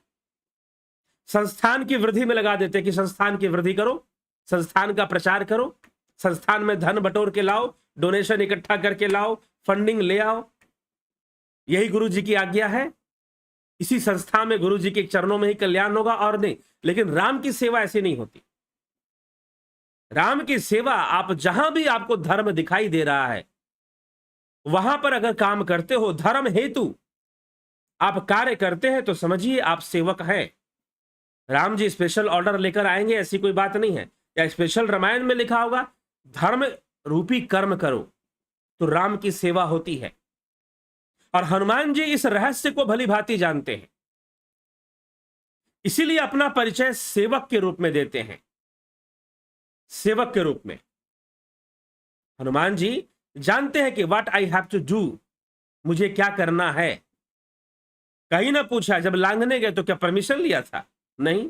संस्थान की वृद्धि में लगा देते हैं कि संस्थान की वृद्धि करो, संस्थान का प्रचार करो, संस्थान में धन बटोर के लाओ, डोनेशन इकट्ठा करके लाओ, फंडिंग ले आओ। यही गुरु जी की आज्ञा है। इसी संस्था में गुरु जी के चरणों में ही कल्याण होगा और नहीं। लेकिन राम की सेवा ऐसी नहीं होती। राम की सेवा, आप जहां भी आपको धर्म दिखाई दे रहा है वहां पर अगर काम करते हो, धर्म हेतु आप कार्य करते हैं, तो समझिए आप सेवक हैं। राम जी स्पेशल ऑर्डर लेकर आएंगे ऐसी कोई बात नहीं है, या स्पेशल रामायण में लिखा होगा धर्म रूपी कर्म करो तो राम की सेवा होती है। और हनुमान जी इस रहस्य को भली भांति जानते हैं, इसीलिए अपना परिचय सेवक के रूप में देते हैं। सेवक के रूप में हनुमान जी जानते हैं कि what I have to do, मुझे क्या करना है। कहीं ना पूछा, जब लांघने गए तो क्या परमिशन लिया था? नहीं।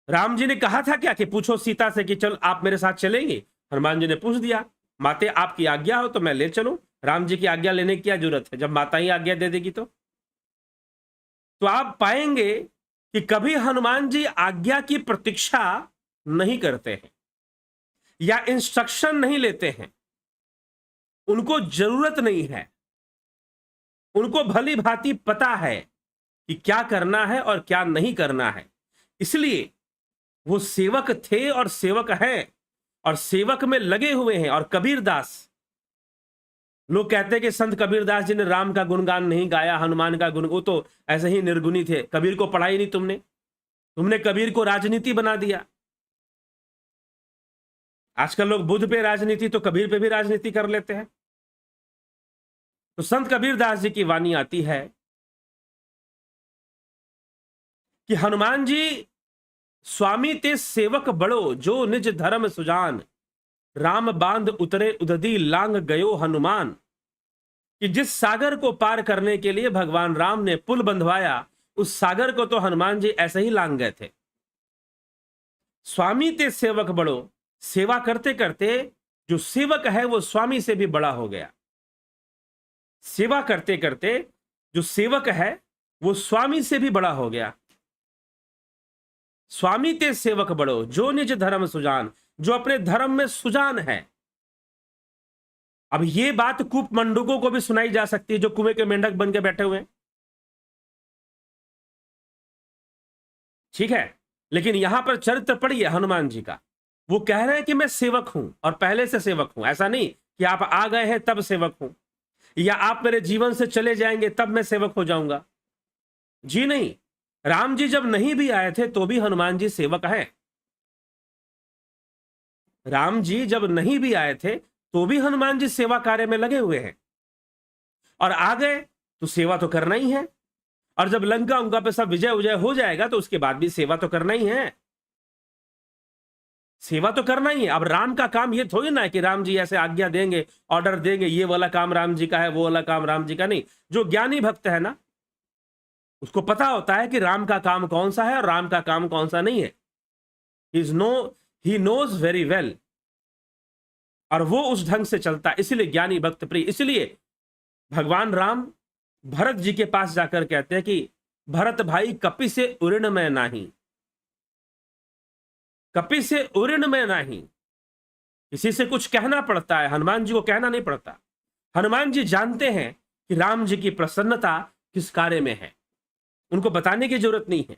राम जी ने कहा था क्या कि पूछो सीता से कि चल आप मेरे साथ चलेंगे? हनुमान जी ने पूछ दिया, माते आपकी आज्ञा हो तो मैं ले चलूं। राम जी की आज्ञा लेने की क्या जरूरत है जब माता ही आज्ञा दे देगी? तो आप पाएंगे कि कभी हनुमान जी आज्ञा की प्रतीक्षा नहीं करते हैं या इंस्ट्रक्शन नहीं लेते हैं। उनको जरूरत नहीं है, उनको भली भांति पता है कि क्या करना है और क्या नहीं करना है। इसलिए वो सेवक थे और सेवक हैं और सेवक में लगे हुए हैं। और कबीरदास, लोग कहते हैं कि संत कबीरदास जी ने राम का गुणगान नहीं गाया, हनुमान का गुण, वो तो ऐसे ही निर्गुणी थे। कबीर को पढ़ा ही नहीं तुमने, तुमने कबीर को राजनीति बना दिया। आजकल लोग बुद्ध पे राजनीति तो कबीर पे भी राजनीति कर लेते हैं। तो संत कबीरदास जी की वाणी आती है कि हनुमान जी स्वामी ते सेवक बड़ो, जो निज धर्म सुजान, राम बांध उतरे उददी लांग गयो हनुमान। कि जिस सागर को पार करने के लिए भगवान राम ने पुल बंधवाया, उस सागर को तो हनुमान जी ऐसे ही लांग गए थे। स्वामी ते सेवक बड़ो, सेवा करते करते जो सेवक है वो स्वामी से भी बड़ा हो गया। सेवा करते करते जो सेवक है वो स्वामी से भी बड़ा हो गया। स्वामी ते सेवक बड़ो, जो निज धर्म सुजान, जो अपने धर्म में सुजान है। अब ये बात कूप मंडूकों को भी सुनाई जा सकती है जो कुएं के मेंढक बन के बैठे हुए हैं, ठीक है। लेकिन यहां पर चरित्र पढ़िए हनुमान जी का, वो कह रहे हैं कि मैं सेवक हूं और पहले से सेवक हूं। ऐसा नहीं कि आप आ गए हैं तब सेवक हूं, या आप मेरे जीवन से चले जाएंगे तब मैं सेवक हो जाऊंगा। जी नहीं, राम जी जब नहीं भी आए थे तो भी हनुमान जी सेवक हैं। राम जी जब नहीं भी आए थे तो भी हनुमान जी सेवा कार्य में लगे हुए हैं, और आ गए तो सेवा तो करना ही है। और जब लंका उनका पे सब विजय उजय हो जाएगा तो उसके बाद भी सेवा तो करना ही है, सेवा तो करना ही है। अब राम का काम ये थोड़ी ना है कि राम जी ऐसे आज्ञा देंगे, ऑर्डर देंगे, ये वाला काम राम जी का है, वो वाला काम राम जी का नहीं। जो ज्ञानी भक्त है ना, उसको पता होता है कि राम का काम कौन सा है और राम का काम कौन सा नहीं है। ही नोज वेरी वेल, और वो उस ढंग से चलता है, इसलिए ज्ञानी भक्त प्रिय। इसलिए भगवान राम भरत जी के पास जाकर कहते हैं कि भरत भाई कपि से उऋण में नहीं, कपि से उऋण में नहीं। किसी से कुछ कहना पड़ता है, हनुमान जी को कहना नहीं पड़ता। हनुमान जी जानते हैं कि राम जी की प्रसन्नता किस कार्य में है, उनको बताने की जरूरत नहीं है,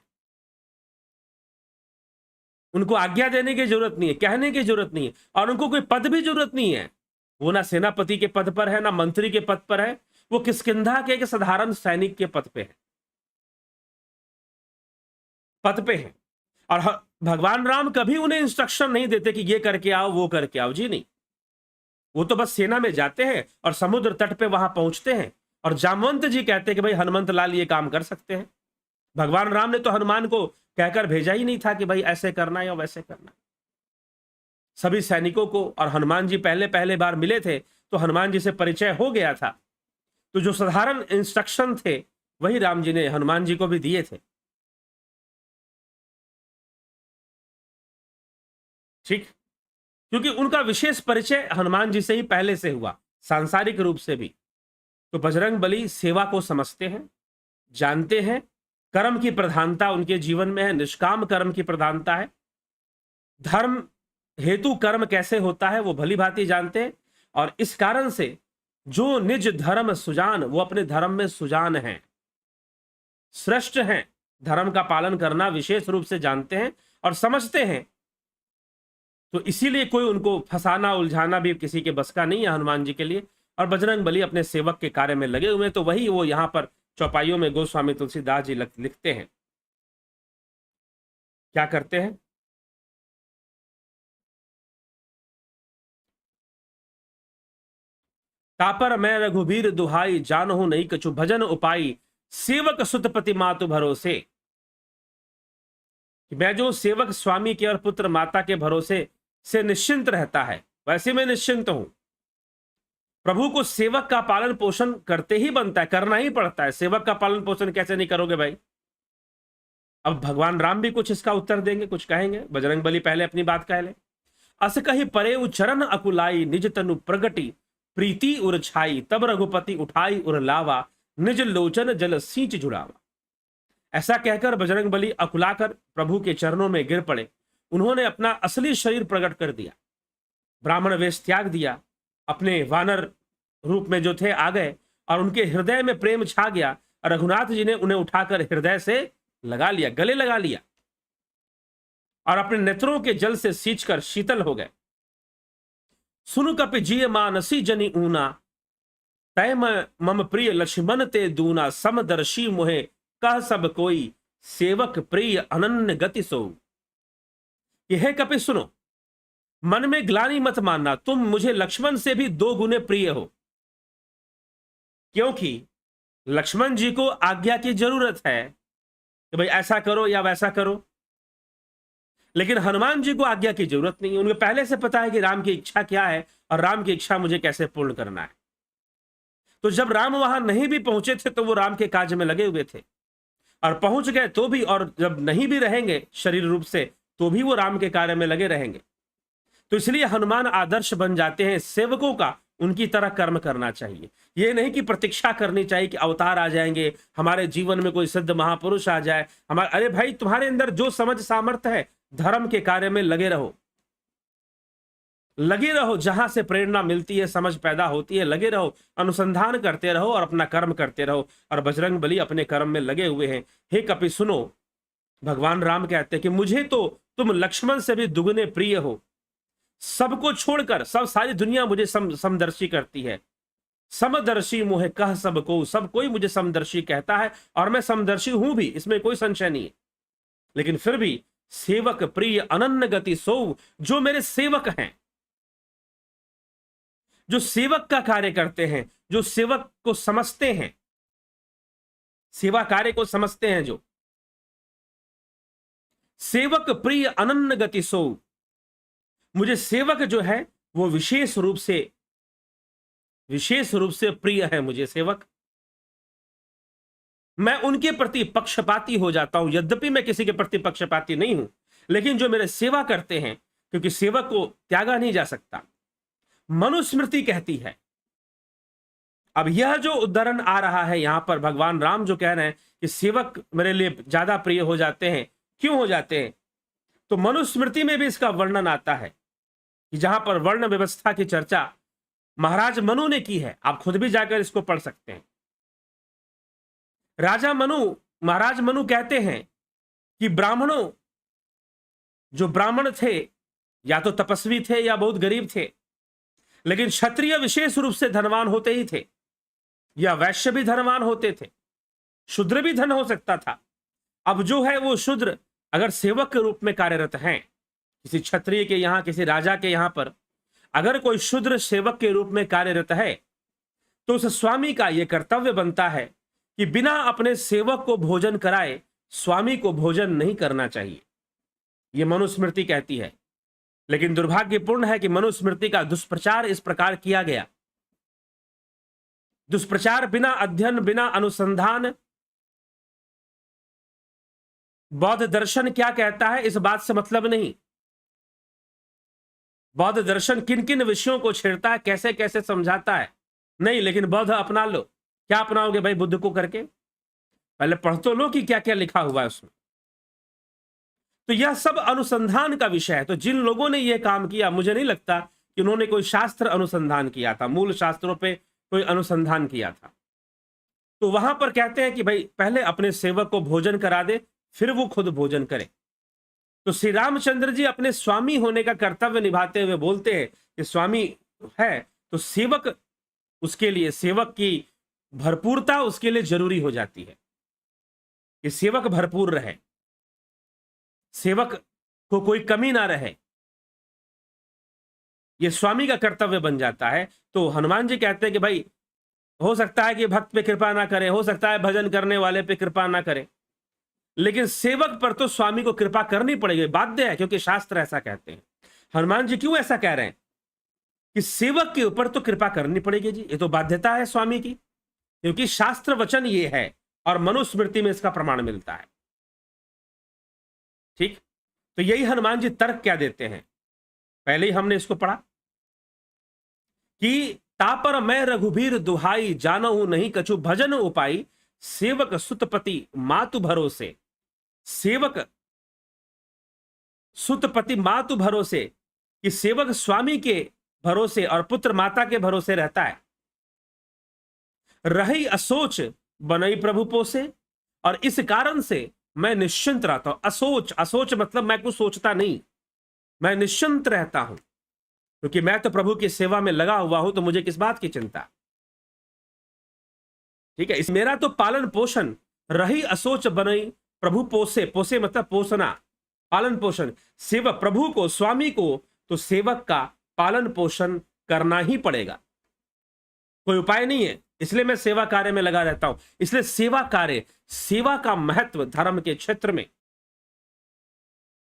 उनको आज्ञा देने की जरूरत नहीं है, कहने की जरूरत नहीं है, और उनको कोई पद भी जरूरत नहीं है। वो ना सेनापति के पद पर है, ना मंत्री के पद पर है, वो किष्किंधा के एक साधारण सैनिक के पद पे है, पद पे है। और भगवान राम कभी उन्हें इंस्ट्रक्शन नहीं देते कि ये करके आओ, वो करके आओ, जी नहीं। वो तो बस सेना में जाते हैं और समुद्र तट पे वहां पहुंचते हैं, और जामवंत जी कहते हैं कि भाई हनुमंत लाल ये काम कर सकते हैं। भगवान राम ने तो हनुमान को कहकर भेजा ही नहीं था कि भाई ऐसे करना है या वैसे करना है। सभी सैनिकों को, और हनुमान जी पहले पहले बार मिले थे तो हनुमान जी से परिचय हो गया था, तो जो साधारण इंस्ट्रक्शन थे वही राम जी ने हनुमान जी को भी दिए थे। ठीक, क्योंकि उनका विशेष परिचय हनुमान जी से ही पहले से हुआ, सांसारिक रूप से भी। तो बजरंग बली सेवा को समझते हैं, जानते हैं, कर्म की प्रधानता उनके जीवन में है, निष्काम कर्म की प्रधानता है। धर्म हेतु कर्म कैसे होता है वो भली भांति जानते हैं, और इस कारण से जो निज धर्म सुजान, वो अपने धर्म में सुजान हैं, श्रेष्ठ हैं, धर्म का पालन करना विशेष रूप से जानते हैं और समझते हैं। तो इसीलिए कोई उनको फंसाना उलझाना भी किसी के बस का नहीं है हनुमान जी के लिए। और बजरंग बली अपने सेवक के कार्य में लगे हुए, तो वही वो यहां पर चौपाइयों में गोस्वामी तुलसीदास जी लिखते हैं। क्या करते हैं? तापर मैं रघुबीर दुहाई, जानहु नहीं कछु भजन उपाई, सेवक सुतपति मातु भरोसे। मैं जो सेवक स्वामी के और पुत्र माता के भरोसे से निश्चिंत रहता है, वैसे मैं निश्चिंत हूं। प्रभु को सेवक का पालन पोषण करते ही बनता है, करना ही पड़ता है। सेवक का पालन पोषण कैसे नहीं करोगे भाई? अब भगवान राम भी कुछ इसका उत्तर देंगे, कुछ कहेंगे। बजरंग बली पहले अपनी बात कह ले। अस कही परे उचरण अकुलाई, निज तनु प्रगति प्रीति उर छाई, तब रघुपति उठाई उर लावा, निज लोचन जल सींच जुड़ावा। ऐसा कहकर बजरंग बली अकुलाकर प्रभु के चरणों में गिर पड़े। उन्होंने अपना असली शरीर प्रकट कर दिया, ब्राह्मण वेश त्याग दिया, अपने वानर रूप में जो थे आ गए, और उनके हृदय में प्रेम छा गया। रघुनाथ जी ने उन्हें उठाकर हृदय से लगा लिया, गले लगा लिया, और अपने नेत्रों के जल से सींचकर शीतल हो गए। सुनु कपि जिय मानसी जनि ऊना, तय मम प्रिय लक्ष्मण ते दूना, समदर्शी मोहे कह सब कोई, सेवक प्रिय अनन्य गति सो। यह कपि सुनो, मन में ग्लानि मत मानना, तुम मुझे लक्ष्मण से भी 2 गुने प्रिय हो, क्योंकि लक्ष्मण जी को आज्ञा की जरूरत है कि भाई ऐसा करो या वैसा करो, लेकिन हनुमान जी को आज्ञा की जरूरत नहीं है। उनको पहले से पता है कि राम की इच्छा क्या है और राम की इच्छा मुझे कैसे पूर्ण करना है। तो जब राम वहां नहीं भी पहुंचे थे तो वो राम के कार्य में लगे हुए थे, और पहुंच गए तो भी, और जब नहीं भी रहेंगे शरीर रूप से तो भी वो राम के कार्य में लगे रहेंगे। तो इसलिए हनुमान आदर्श बन जाते हैं सेवकों का। उनकी तरह कर्म करना चाहिए, ये नहीं कि प्रतीक्षा करनी चाहिए कि अवतार आ जाएंगे, हमारे जीवन में कोई सिद्ध महापुरुष आ जाए हमारे। अरे भाई, तुम्हारे अंदर जो समझ सामर्थ्य है, धर्म के कार्य में लगे रहो, लगे रहो। जहां से प्रेरणा मिलती है, समझ पैदा होती है, लगे रहो, अनुसंधान करते रहो और अपना कर्म करते रहो। और बजरंग बली अपने कर्म में लगे हुए हैं। हे कपि सुनो, भगवान राम कहते हैं कि मुझे तो तुम लक्ष्मण से भी दुगने प्रिय हो। सबको छोड़कर, सब सारी दुनिया मुझे समदर्शी करती है, समदर्शी मोहे कह सबको, सब कोई मुझे समदर्शी कहता है और मैं समदर्शी हूं भी, इसमें कोई संशय नहीं है। लेकिन फिर भी सेवक प्रिय अनन्य गति सो, जो मेरे सेवक हैं, जो सेवक का कार्य करते हैं, जो सेवक को समझते हैं, सेवा कार्य को समझते हैं, जो सेवक प्रिय अनन्य गति सो, मुझे सेवक जो है वो विशेष रूप से प्रिय है। मुझे सेवक, मैं उनके प्रति पक्षपाती हो जाता हूं। यद्यपि मैं किसी के प्रति पक्षपाती नहीं हूं, लेकिन जो मेरे सेवा करते हैं, क्योंकि सेवक को त्यागा नहीं जा सकता। मनुस्मृति कहती है, अब यह जो उदाहरण आ रहा है यहां पर, भगवान राम जो कह रहे हैं कि सेवक मेरे लिए ज्यादा प्रिय हो जाते हैं, क्यों हो जाते हैं, तो मनुस्मृति में भी इसका वर्णन आता है कि जहां पर वर्ण व्यवस्था की चर्चा महाराज मनु ने की है। आप खुद भी जाकर इसको पढ़ सकते हैं। महाराज मनु कहते हैं कि ब्राह्मणों, जो ब्राह्मण थे या तो तपस्वी थे या बहुत गरीब थे, लेकिन क्षत्रिय विशेष रूप से धनवान होते ही थे, या वैश्य भी धनवान होते थे, शूद्र भी धन हो सकता था। अब जो है वो शूद्र अगर सेवक के रूप में कार्यरत हैं, किसी क्षत्रिय के यहां, किसी राजा के यहां पर अगर कोई शूद्र सेवक के रूप में कार्यरत है, तो उस स्वामी का यह कर्तव्य बनता है कि बिना अपने सेवक को भोजन कराए स्वामी को भोजन नहीं करना चाहिए। यह मनुस्मृति कहती है। लेकिन दुर्भाग्यपूर्ण है कि मनुस्मृति का दुष्प्रचार इस प्रकार किया गया। दुष्प्रचार बिना अध्ययन, बिना अनुसंधान। बौद्ध दर्शन क्या कहता है इस बात से मतलब नहीं। बौद्ध दर्शन किन किन विषयों को छेड़ता है, कैसे कैसे समझाता है, नहीं। लेकिन बौद्ध अपना लो। क्या अपनाओगे भाई बुद्ध को करके? पहले पढ़ तो लो कि क्या क्या लिखा हुआ है उसमें। तो यह सब अनुसंधान का विषय है। तो जिन लोगों ने यह काम किया, मुझे नहीं लगता कि उन्होंने कोई शास्त्र अनुसंधान किया था, मूल शास्त्रों पे कोई अनुसंधान किया था। तो वहां पर कहते हैं कि भाई पहले अपने सेवक को भोजन करा दे, फिर वो खुद भोजन करे। तो श्री रामचंद्र जी अपने स्वामी होने का कर्तव्य निभाते हुए बोलते हैं कि स्वामी है तो सेवक, उसके लिए सेवक की भरपूरता उसके लिए जरूरी हो जाती है कि सेवक भरपूर रहे, सेवक को कोई कमी ना रहे। यह स्वामी का कर्तव्य बन जाता है। तो हनुमान जी कहते हैं कि भाई हो सकता है कि भक्त पे कृपा ना करे, हो सकता है भजन करने वाले पे कृपा ना करे, लेकिन सेवक पर तो स्वामी को कृपा करनी पड़ेगी, बाध्य है, क्योंकि शास्त्र ऐसा कहते हैं। हनुमान जी क्यों ऐसा कह रहे हैं कि सेवक के ऊपर तो कृपा करनी पड़ेगी जी, ये तो बाध्यता है स्वामी की, क्योंकि शास्त्र वचन ये है और मनुस्मृति में इसका प्रमाण मिलता है। ठीक, तो यही हनुमान जी तर्क क्या देते हैं, पहले ही हमने इसको पढ़ा कि तापर मैं रघुबीर दुहाई, जानहु नहीं कछु भजन उपाई, सेवक सुतपति मातु भरोसे, सेवक सुतपति मातु भरोसे, कि सेवक स्वामी के भरोसे और पुत्र माता के भरोसे रहता है। रही असोच बनई प्रभु पोसे, और इस कारण से मैं निश्चिंत रहता हूं। असोच, असोच मतलब मैं कुछ सोचता नहीं, मैं निश्चिंत रहता हूं, क्योंकि मैं तो प्रभु की सेवा में लगा हुआ हूं, तो मुझे किस बात की चिंता। ठीक है, इस मेरा तो पालन पोषण, रही असोच बनई प्रभु पोसे, पोसे मतलब पोषणा, पालन पोषण। सेवक प्रभु को, स्वामी को, तो सेवक का पालन पोषण करना ही पड़ेगा, कोई उपाय नहीं है। इसलिए मैं सेवा कार्य में लगा रहता हूं। इसलिए सेवा कार्य, सेवा का महत्व धर्म के क्षेत्र में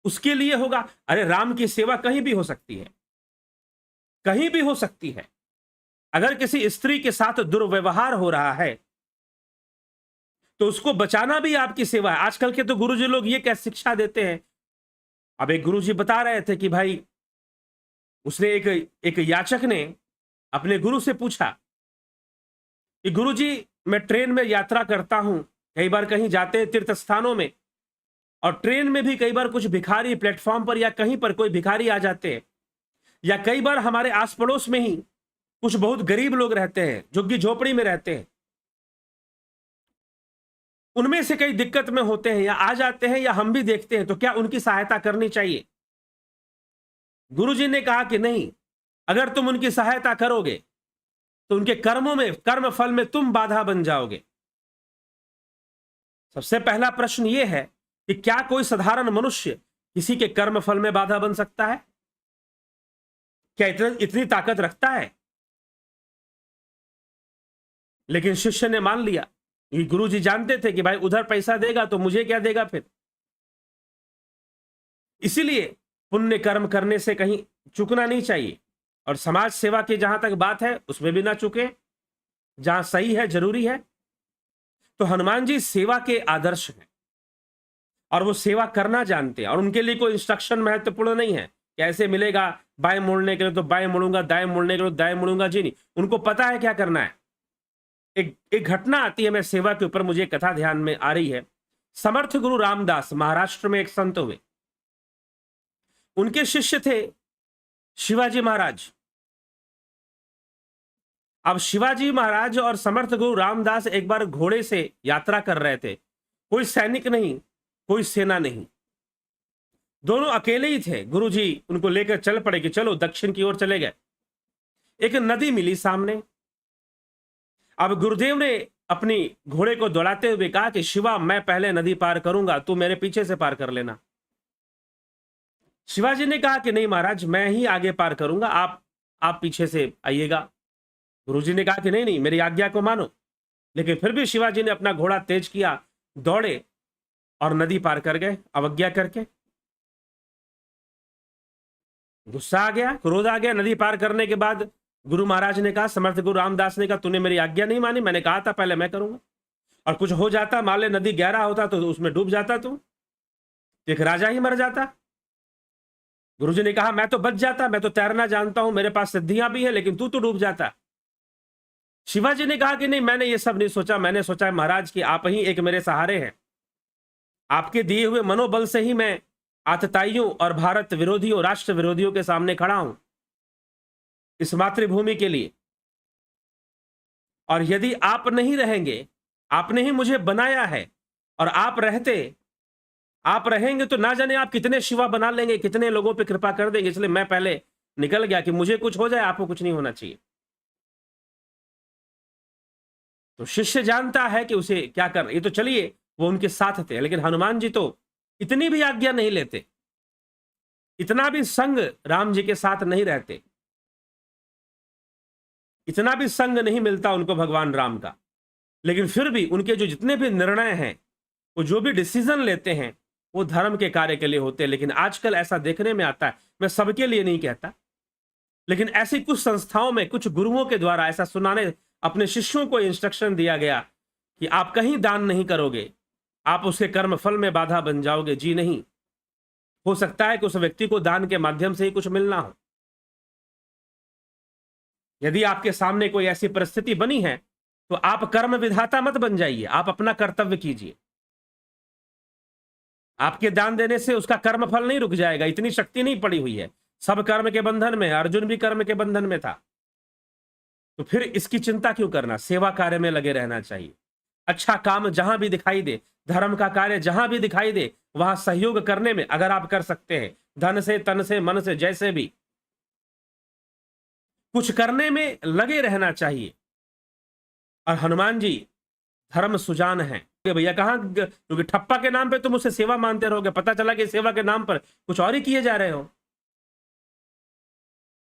उसके लिए होगा। अरे राम की सेवा कहीं भी हो सकती है, कहीं भी हो सकती है। अगर किसी स्त्री के साथ दुर्व्यवहार हो रहा है तो उसको बचाना भी आपकी सेवा है। आजकल के तो गुरुजी लोग ये क्या शिक्षा देते हैं। अब एक गुरुजी बता रहे थे कि भाई उसने एक याचक ने अपने गुरु से पूछा कि गुरुजी मैं ट्रेन में यात्रा करता हूं, कई बार कहीं जाते हैं तीर्थ स्थानों में, और ट्रेन में भी कई बार कुछ भिखारी प्लेटफॉर्म पर या कहीं पर कोई भिखारी आ जाते हैं, या कई बार हमारे आस पड़ोस में ही कुछ बहुत गरीब लोग रहते हैं, झुग्गी झोपड़ी में रहते हैं, उनमें से कई दिक्कत में होते हैं या आ जाते हैं या हम भी देखते हैं, तो क्या उनकी सहायता करनी चाहिए? गुरुजी ने कहा कि नहीं, अगर तुम उनकी सहायता करोगे तो उनके कर्मों में, कर्म फल में तुम बाधा बन जाओगे। सबसे पहला प्रश्न यह है कि क्या कोई साधारण मनुष्य किसी के कर्म फल में बाधा बन सकता है? क्या इतनी ताकत रखता है? लेकिन शिष्य ने मान लिया। ये गुरुजी जानते थे कि भाई उधर पैसा देगा तो मुझे क्या देगा फिर। इसीलिए पुण्य कर्म करने से कहीं चूकना नहीं चाहिए, और समाज सेवा की जहां तक बात है उसमें भी ना चूके, जहां सही है, जरूरी है। तो हनुमान जी सेवा के आदर्श हैं और वो सेवा करना जानते हैं, और उनके लिए कोई इंस्ट्रक्शन महत्वपूर्ण नहीं है कि ऐसे मिलेगा, बाएं मुड़ने के लिए तो बाएं मुड़ूंगा, दाएं मुड़ने के लिए दाएं मुड़ूंगा। जी नहीं, उनको पता है क्या करना है। एक घटना आती है, मैं सेवा के ऊपर, मुझे कथा ध्यान में आ रही है। समर्थ गुरु रामदास महाराष्ट्र में एक संत हुए, उनके शिष्य थे शिवाजी महाराज। अब शिवाजी महाराज और समर्थ गुरु रामदास एक बार घोड़े से यात्रा कर रहे थे। कोई सैनिक नहीं, कोई सेना नहीं, दोनों अकेले ही थे। गुरुजी उनको लेकर चल पड़े कि चलो दक्षिण की ओर चले गए। एक नदी मिली सामने। अब गुरुदेव ने अपनी घोड़े को दौड़ाते हुए कहा कि शिवा, मैं पहले नदी पार करूंगा, तू मेरे पीछे से पार कर लेना। शिवाजी ने कहा कि नहीं महाराज, मैं ही आगे पार करूंगा, आप पीछे से आइएगा। गुरुजी ने कहा कि नहीं नहीं, मेरी आज्ञा को मानो। लेकिन फिर भी शिवाजी ने अपना घोड़ा तेज किया, दौड़े और नदी पार कर गए अवज्ञा करके। गुस्सा आ गया, क्रोध आ गया। नदी पार करने के बाद गुरु महाराज ने कहा, समर्थ गुरु रामदास ने कहा, तूने मेरी आज्ञा नहीं मानी, मैंने कहा था पहले मैं करूंगा, और कुछ हो जाता, मान ले नदी गहरा होता तो उसमें डूब जाता तू, एक राजा ही मर जाता। गुरुजी ने कहा, मैं तो बच जाता, मैं तो तैरना जानता हूं, मेरे पास सिद्धियां भी है, लेकिन तू तो डूब जाता। शिवाजी ने कहा कि नहीं, मैंने ये सब नहीं सोचा, मैंने सोचा महाराज कि आप ही एक मेरे सहारे हैं, आपके दिए हुए मनोबल से ही मैं आतताइयों और भारत विरोधियों, राष्ट्र विरोधियों के सामने खड़ा हूं इस मातृभूमि के लिए। और यदि आप नहीं रहेंगे, आपने ही मुझे बनाया है, और आप रहेंगे तो ना जाने आप कितने शिवा बना लेंगे, कितने लोगों पे कृपा कर देंगे। इसलिए मैं पहले निकल गया कि मुझे कुछ हो जाए, आपको कुछ नहीं होना चाहिए। तो शिष्य जानता है कि उसे क्या कर, ये तो चलिए वो उनके साथ थे, लेकिन हनुमान जी तो इतनी भी आज्ञा नहीं लेते, इतना भी संग राम जी के साथ नहीं रहते, इतना भी संग नहीं मिलता उनको भगवान राम का। लेकिन फिर भी उनके जो जितने भी निर्णय हैं, वो जो भी डिसीजन लेते हैं, वो धर्म के कार्य के लिए होते हैं। लेकिन आजकल ऐसा देखने में आता है, मैं सबके लिए नहीं कहता, लेकिन ऐसी कुछ संस्थाओं में कुछ गुरुओं के द्वारा ऐसा सुनाने, अपने शिष्यों को इंस्ट्रक्शन दिया गया कि आप कहीं दान नहीं करोगे, आप उसके कर्म फल में बाधा बन जाओगे। जी नहीं, हो सकता है कि उस व्यक्ति को दान के माध्यम से ही कुछ मिलना हो। यदि आपके सामने कोई ऐसी परिस्थिति बनी है तो आप कर्म विधाता मत बन जाइए, आप अपना कर्तव्य कीजिए। आपके दान देने से उसका कर्म फल नहीं रुक जाएगा, इतनी शक्ति नहीं पड़ी हुई है। सब कर्म के बंधन में है, अर्जुन भी कर्म के बंधन में था। तो फिर इसकी चिंता क्यों करना, सेवा कार्य में लगे रहना चाहिए। अच्छा काम जहां भी दिखाई दे, धर्म का कार्य जहां भी दिखाई दे, वहां सहयोग करने में अगर आप कर सकते हैं, धन से, तन से, मन से, जैसे भी कुछ करने में लगे रहना चाहिए। और हनुमान जी धर्म सुजान हैं। भैया कहां, क्योंकि ठप्पा के नाम पे तुम उससे सेवा मानते रहोगे, पता चला कि सेवा के नाम पर कुछ और ही किए जा रहे हो,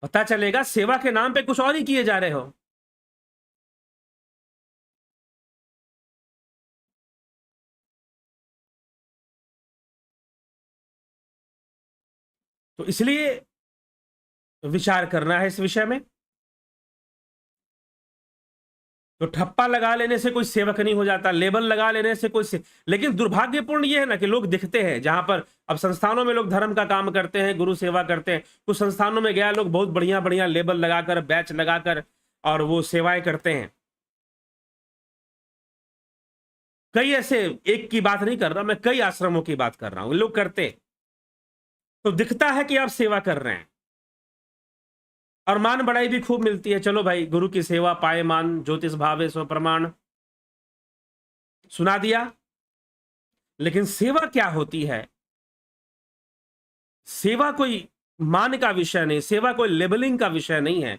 पता चलेगा सेवा के नाम पे कुछ और ही किए जा रहे हो। तो इसलिए विचार करना है इस विषय में। तो ठप्पा लगा लेने से कोई सेवक नहीं हो जाता, लेबल लगा लेने से कोई लेकिन दुर्भाग्यपूर्ण ये है ना कि लोग दिखते हैं, जहां पर अब संस्थानों में लोग धर्म का काम करते हैं, गुरु सेवा करते हैं, कुछ संस्थानों में गया लोग बहुत बढ़िया बढ़िया लेबल लगाकर, बैच लगाकर, और वो सेवाएं करते हैं। कई ऐसे, एक की बात नहीं कर रहा मैं, कई आश्रमों की बात कर रहा हूं, लोग करते, तो दिखता है कि आप सेवा कर रहे हैं और मान बढ़ाई भी खूब मिलती है। चलो भाई, गुरु की सेवा पाए मान, ज्योतिष भावे स्व प्रमाण, सुना दिया। लेकिन सेवा क्या होती है? सेवा कोई मान का विषय नहीं, सेवा कोई लेबलिंग का विषय नहीं है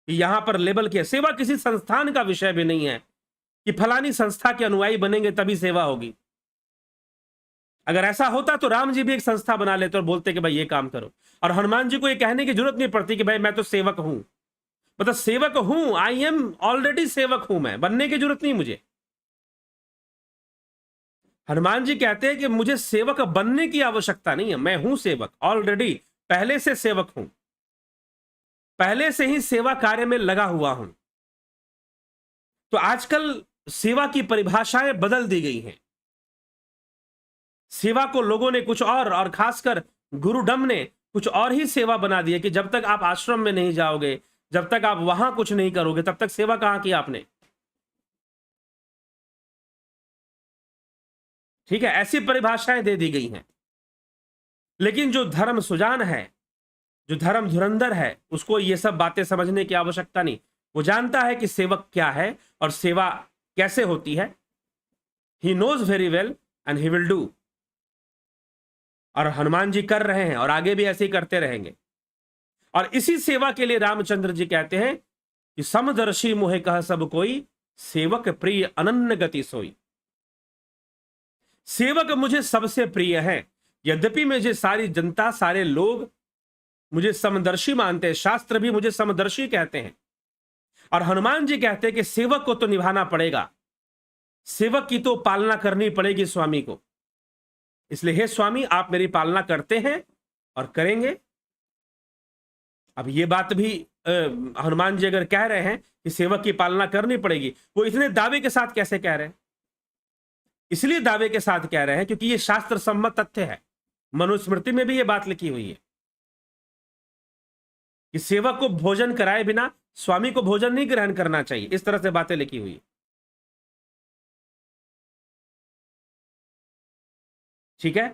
कि यहां पर लेबल किया। सेवा किसी संस्थान का विषय भी नहीं है कि फलानी संस्था के अनुयायी बनेंगे तभी सेवा होगी। अगर ऐसा होता तो राम जी भी एक संस्था बना लेते और बोलते कि भाई ये काम करो, और हनुमान जी को ये कहने की जरूरत नहीं पड़ती कि भाई मैं तो सेवक हूं, मतलब सेवक हूं, आई एम ऑलरेडी सेवक हूं, मैं बनने की जरूरत नहीं मुझे। हनुमान जी कहते हैं कि मुझे सेवक बनने की आवश्यकता नहीं है, मैं हूं सेवक ऑलरेडी, पहले से सेवक हूं, पहले से ही सेवा कार्य में लगा हुआ हूं। तो आजकल सेवा की परिभाषाएं बदल दी गई हैं। सेवा को लोगों ने कुछ और खासकर गुरुडम ने कुछ और ही सेवा बना दी है कि जब तक आप आश्रम में नहीं जाओगे, जब तक आप वहां कुछ नहीं करोगे, तब तक सेवा कहां की आपने। ठीक है, ऐसी परिभाषाएं दे दी गई हैं। लेकिन जो धर्म सुजान है, जो धर्म धुरंधर है, उसको ये सब बातें समझने की आवश्यकता नहीं। वो जानता है कि सेवक क्या है और सेवा कैसे होती है। He knows very well and he will do. और हनुमान जी कर रहे हैं और आगे भी ऐसे ही करते रहेंगे। और इसी सेवा के लिए रामचंद्र जी कहते हैं कि समदर्शी मोहे कह सब कोई, सेवक प्रिय अनन्य गति सोई। सेवक मुझे सबसे प्रिय है। यद्यपि मुझे सारी जनता, सारे लोग मुझे समदर्शी मानते हैं, शास्त्र भी मुझे समदर्शी कहते हैं, और हनुमान जी कहते हैं कि सेवक को तो निभाना पड़ेगा, सेवक की तो पालना करनी पड़ेगी स्वामी को। इसलिए हे स्वामी, आप मेरी पालना करते हैं और करेंगे। अब ये बात भी हनुमान जी अगर कह रहे हैं कि सेवक की पालना करनी पड़ेगी, वो इतने दावे के साथ कैसे कह रहे हैं? इसलिए दावे के साथ कह रहे हैं क्योंकि ये शास्त्र सम्मत तथ्य है। मनुस्मृति में भी ये बात लिखी हुई है कि सेवक को भोजन कराए बिना स्वामी को भोजन नहीं ग्रहण करना चाहिए। इस तरह से बातें लिखी हुई है। ठीक है,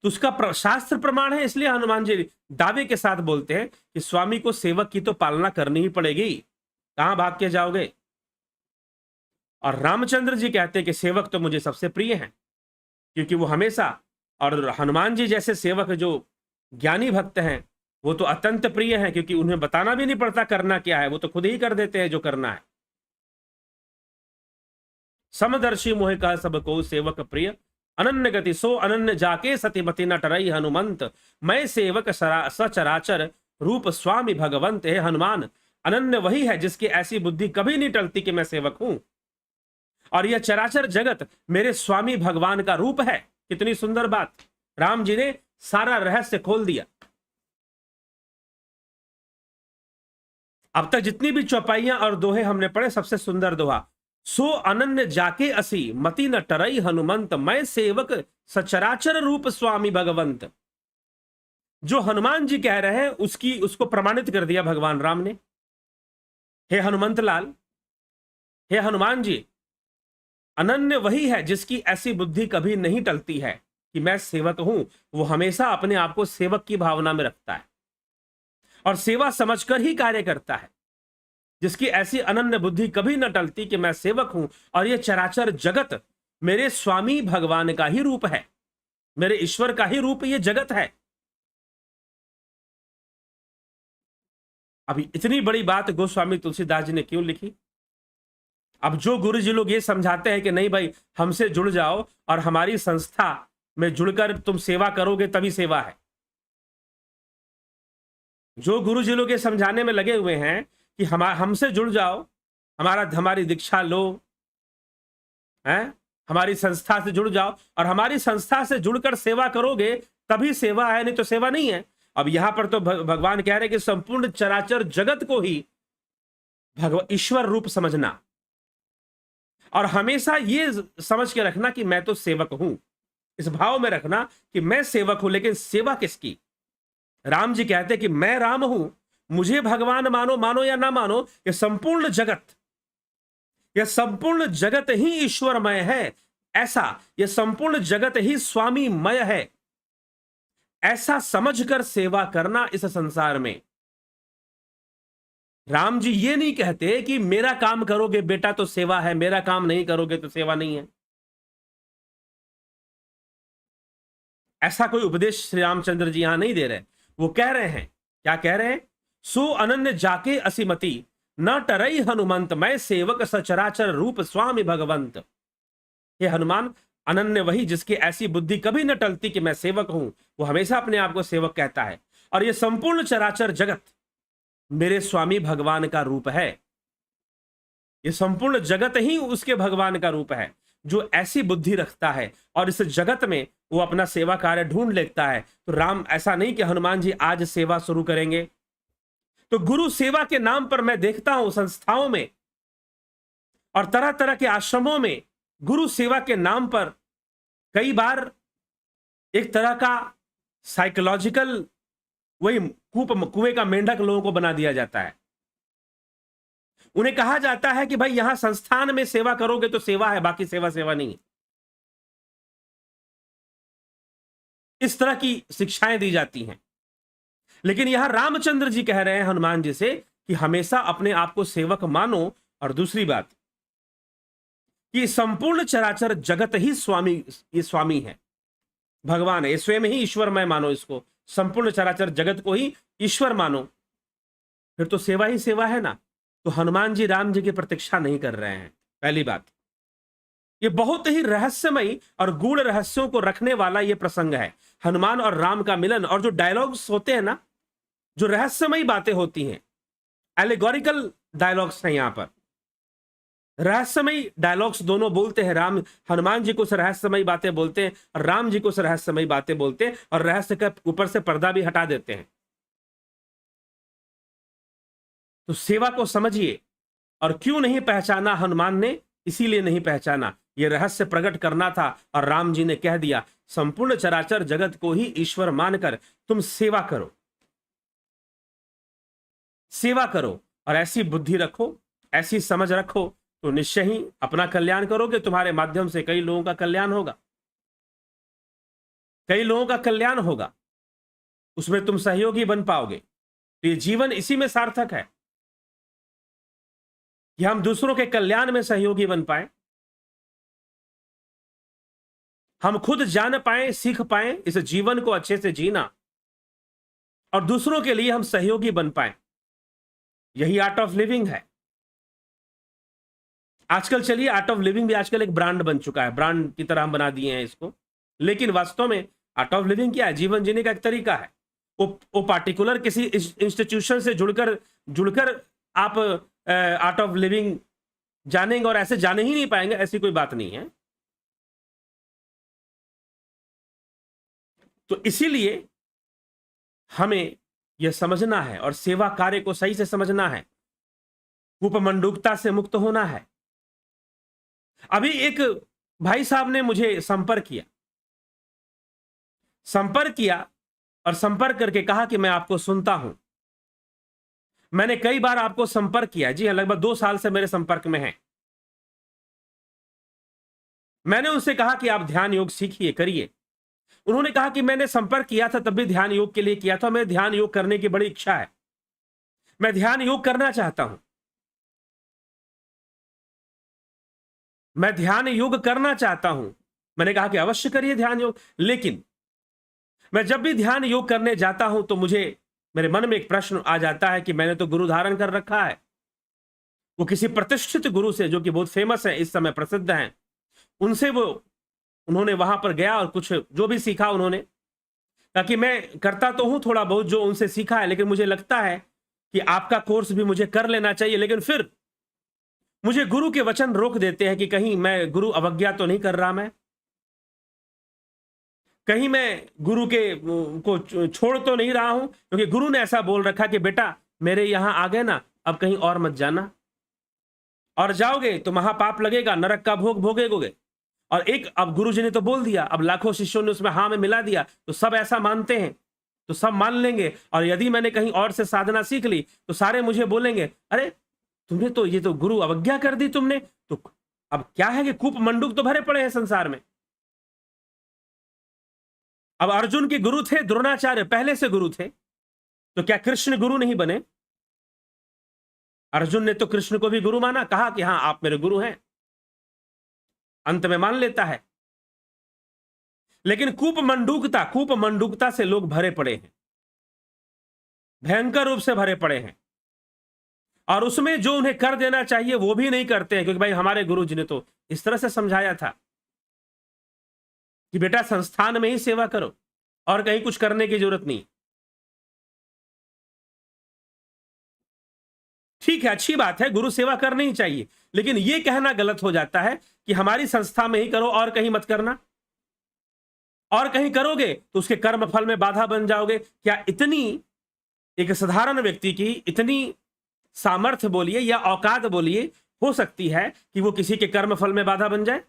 तो उसका शास्त्र प्रमाण है। इसलिए हनुमान जी दावे के साथ बोलते हैं कि स्वामी को सेवक की तो पालना करनी ही पड़ेगी, कहां भाग के जाओगे। और रामचंद्र जी कहते हैं कि सेवक तो मुझे सबसे प्रिय हैं, क्योंकि वो हमेशा, और हनुमान जी जैसे सेवक जो ज्ञानी भक्त हैं वो तो अत्यंत प्रिय हैं, क्योंकि उन्हें बताना भी नहीं पड़ता करना क्या है, वो तो खुद ही कर देते हैं जो करना है। समदर्शी मोहे कह सब को, सेवक प्रिय अनन्य गति सो, अनन्य जाके सतीमति न टरई हनुमंत, मैं सेवक सचराचर रूप स्वामी भगवंत। है हनुमान, अनन्य वही है जिसकी ऐसी बुद्धि कभी नहीं टलती कि मैं सेवक हूं, और यह चराचर जगत मेरे स्वामी भगवान का रूप है। कितनी सुंदर बात, राम जी ने सारा रहस्य खोल दिया। अब तक जितनी भी चौपाइयां और दोहे हमने पढ़े, सबसे सुंदर दोहा, सो अनन्य जाके असी मति न टरई हनुमंत, मैं सेवक सचराचर रूप स्वामी भगवंत। जो हनुमान जी कह रहे हैं उसको प्रमाणित कर दिया भगवान राम ने। हे हनुमंत लाल, हे हनुमान जी, अनन्य वही है जिसकी ऐसी बुद्धि कभी नहीं टलती है कि मैं सेवक हूं। वो हमेशा अपने आप को सेवक की भावना में रखता है और सेवा समझकर ही कार्य करता है, जिसकी ऐसी अनन्य बुद्धि कभी न टलती कि मैं सेवक हूं और ये चराचर जगत मेरे स्वामी भगवान का ही रूप है, मेरे ईश्वर का ही रूप ये जगत है। अभी इतनी बड़ी बात गोस्वामी तुलसीदास जी ने क्यों लिखी? अब जो गुरु जी लोग ये समझाते हैं कि नहीं भाई हमसे जुड़ जाओ और हमारी संस्था में जुड़कर तुम सेवा करोगे तभी सेवा है, जो गुरु जी लोग ये समझाने में लगे हुए हैं कि हमसे जुड़ जाओ, हमारी दीक्षा लो, हैं, हमारी संस्था से जुड़ जाओ और हमारी संस्था से जुड़कर सेवा करोगे तभी सेवा है, नहीं तो सेवा नहीं है। अब यहां पर तो भगवान कह रहे हैं कि संपूर्ण चराचर जगत को ही ईश्वर रूप समझना और हमेशा ये समझ के रखना कि मैं तो सेवक हूं, इस भाव में रखना कि मैं सेवक हूं। लेकिन सेवा किसकी? राम जी कहते हैं कि मैं राम हूं, मुझे भगवान मानो या ना मानो, ये संपूर्ण जगत, यह संपूर्ण जगत ही ईश्वरमय है, ऐसा यह संपूर्ण जगत ही स्वामीमय है, ऐसा समझकर सेवा करना इस संसार में। राम जी ये नहीं कहते कि मेरा काम करोगे बेटा तो सेवा है, मेरा काम नहीं करोगे तो सेवा नहीं है। ऐसा कोई उपदेश श्री रामचंद्र जी यहां नहीं दे रहे। वो कह रहे हैं, क्या कह रहे हैं? सो अनन्य जाके असीमति न टरई हनुमंत, मैं सेवक सचराचर रूप स्वामी भगवंत। हे हनुमान, अनन्य वही जिसकी ऐसी बुद्धि कभी न टलती कि मैं सेवक हूं, वो हमेशा अपने आप को सेवक कहता है। और ये संपूर्ण चराचर जगत मेरे स्वामी भगवान का रूप है। ये संपूर्ण जगत ही उसके भगवान का रूप है, जो ऐसी बुद्धि रखता है और इस जगत में वो अपना सेवा कार्य ढूंढ लेता है। तो राम ऐसा नहीं कि हनुमान जी आज सेवा शुरू करेंगे। तो गुरु सेवा के नाम पर मैं देखता हूं संस्थाओं में और तरह तरह के आश्रमों में गुरु सेवा के नाम पर कई बार एक तरह का साइकोलॉजिकल, वही कुएं का मेंढक लोगों को बना दिया जाता है। उन्हें कहा जाता है कि भाई यहां संस्थान में सेवा करोगे तो सेवा है, बाकी सेवा सेवा नहीं है। इस तरह की शिक्षाएं दी जाती हैं। लेकिन यहां रामचंद्र जी कह रहे हैं हनुमान जी से कि हमेशा अपने आप को सेवक मानो। और दूसरी बात कि संपूर्ण चराचर जगत ही स्वामी, ये स्वामी है, भगवान है, ये स्वयं ही ईश्वरमय मानो इसको। संपूर्ण चराचर जगत को ही ईश्वर मानो, फिर तो सेवा ही सेवा है ना। तो हनुमान जी राम जी की प्रतीक्षा नहीं कर रहे हैं। पहली बात, ये बहुत ही रहस्यमयी और गूढ़ रहस्यों को रखने वाला ये प्रसंग है, हनुमान और राम का मिलन। और जो डायलॉग्स होते हैं ना, जो रहस्यमयी बातें होती हैं, एलिगोरिकल डायलॉग्स हैं, यहां पर रहस्यमयी डायलॉग्स दोनों बोलते हैं। राम, हनुमान जी को उस रहस्यमयी बातें बोलते हैं और राम जी को उस रहस्यमयी बातें बोलते हैं और रहस्य के ऊपर से पर्दा भी हटा देते हैं। तो सेवा को समझिए। और क्यों नहीं पहचाना हनुमान ने? इसीलिए नहीं पहचाना, यह रहस्य प्रकट करना था। और राम जी ने कह दिया, संपूर्ण चराचर जगत को ही ईश्वर मानकर तुम सेवा करो, सेवा करो और ऐसी बुद्धि रखो, ऐसी समझ रखो, तो निश्चय ही अपना कल्याण करोगे। तुम्हारे माध्यम से कई लोगों का कल्याण होगा, कई लोगों का कल्याण होगा, उसमें तुम सहयोगी बन पाओगे। तो ये जीवन इसी में सार्थक है कि हम दूसरों के कल्याण में सहयोगी बन पाए, हम खुद जान पाए, सीख पाए इस जीवन को अच्छे से जीना, और दूसरों के लिए हम सहयोगी बन पाए। यही आर्ट ऑफ लिविंग है। आजकल चलिए, आर्ट ऑफ लिविंग भी आजकल एक ब्रांड बन चुका है, ब्रांड की तरह हम बना दिए हैं इसको। लेकिन वास्तव में आर्ट ऑफ लिविंग क्या है? जीवन जीने का एक तरीका है। वो पार्टिकुलर किसी इंस्टीट्यूशन से जुड़कर आप आर्ट ऑफ लिविंग जानेंगे और ऐसे जाने ही नहीं पाएंगे, ऐसी कोई बात नहीं है। तो इसीलिए हमें यह समझना है और सेवा कार्य को सही से समझना है, कूपमंडूकता से मुक्त होना है। अभी एक भाई साहब ने मुझे संपर्क किया और संपर्क करके कहा कि मैं आपको सुनता हूं। मैंने कई बार आपको संपर्क किया, जी हां, लगभग 2 साल से मेरे संपर्क में हैं। मैंने उनसे कहा कि आप ध्यान योग सीखिए, करिए। उन्होंने कहा कि मैंने संपर्क किया था तब भी ध्यान योग के लिए किया था, मैं ध्यान योग करने की बड़ी इच्छा है, मैं ध्यान योग करना चाहता हूं, मैं ध्यान योग करना चाहता हूं। मैंने कहा कि अवश्य करिए ध्यान योग। लेकिन मैं जब भी ध्यान योग करने जाता हूं तो मेरे मन में एक प्रश्न आ जाता है कि मैंने तो गुरु धारण कर रखा है। वो किसी प्रतिष्ठित गुरु से, जो कि बहुत फेमस है, इस समय प्रसिद्ध हैं, उनसे उन्होंने वहां पर गया और कुछ जो भी सीखा उन्होंने, ताकि मैं करता तो हूं थोड़ा बहुत जो उनसे सीखा है, लेकिन मुझे लगता है कि आपका कोर्स भी मुझे कर लेना चाहिए। लेकिन फिर मुझे गुरु के वचन रोक देते हैं कि कहीं मैं गुरु अवज्ञा तो नहीं कर रहा, मैं कहीं मैं गुरु को छोड़ तो नहीं रहा हूं, क्योंकि गुरु ने ऐसा बोल रखा कि बेटा मेरे यहां आ गए ना, अब कहीं और मत जाना, और जाओगे तो महापाप लगेगा, नरक का भोग भोगेगे। और अब गुरु जी ने तो बोल दिया, अब लाखों शिष्यों ने उसमें हाँ में मिला दिया, तो सब ऐसा मानते हैं, तो सब मान लेंगे। और यदि मैंने कहीं और से साधना सीख ली तो सारे मुझे बोलेंगे, अरे तुमने तो ये तो गुरु अवज्ञा कर दी तुमने। तो अब क्या है कि कूप मंडूक तो भरे पड़े हैं संसार में। अब अर्जुन के गुरु थे द्रोणाचार्य, पहले से गुरु थे, तो क्या कृष्ण गुरु नहीं बने? अर्जुन ने तो कृष्ण को भी गुरु माना, कहा कि हां आप मेरे गुरु हैं, अंत में मान लेता है। लेकिन कूप मंडूकता से लोग भरे पड़े हैं, भयंकर रूप से भरे पड़े हैं। और उसमें जो उन्हें कर देना चाहिए वो भी नहीं करते हैं, क्योंकि भाई हमारे गुरु जी ने तो इस तरह से समझाया था कि बेटा संस्थान में ही सेवा करो और कहीं कुछ करने की जरूरत नहीं। ठीक है, अच्छी बात है, गुरु सेवा करनी ही चाहिए, लेकिन यह कहना गलत हो जाता है कि हमारी संस्था में ही करो और कहीं मत करना, और कहीं करोगे तो उसके कर्म फल में बाधा बन जाओगे। क्या इतनी एक साधारण व्यक्ति की इतनी सामर्थ्य बोलिए या औकात बोलिए हो सकती है कि वो किसी के कर्म फल में बाधा बन जाए?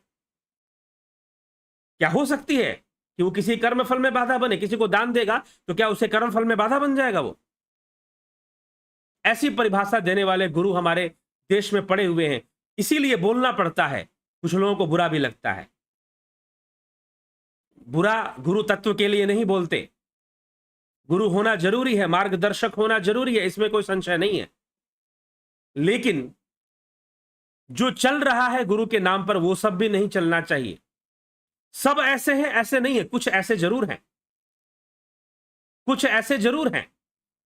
क्या हो सकती है कि वो किसी कर्म फल में बाधा बने? किसी को दान देगा तो क्या उसे कर्म फल में बाधा बन जाएगा वो? ऐसी परिभाषा देने वाले गुरु हमारे देश में पड़े हुए हैं, इसीलिए बोलना पड़ता है। कुछ लोगों को बुरा भी लगता है, बुरा गुरु तत्व के लिए नहीं बोलते। गुरु होना जरूरी है, मार्गदर्शक होना जरूरी है, इसमें कोई संशय नहीं है, लेकिन जो चल रहा है गुरु के नाम पर वो सब भी नहीं चलना चाहिए। सब ऐसे हैं ऐसे नहीं है, कुछ ऐसे जरूर हैं, कुछ ऐसे जरूर हैं।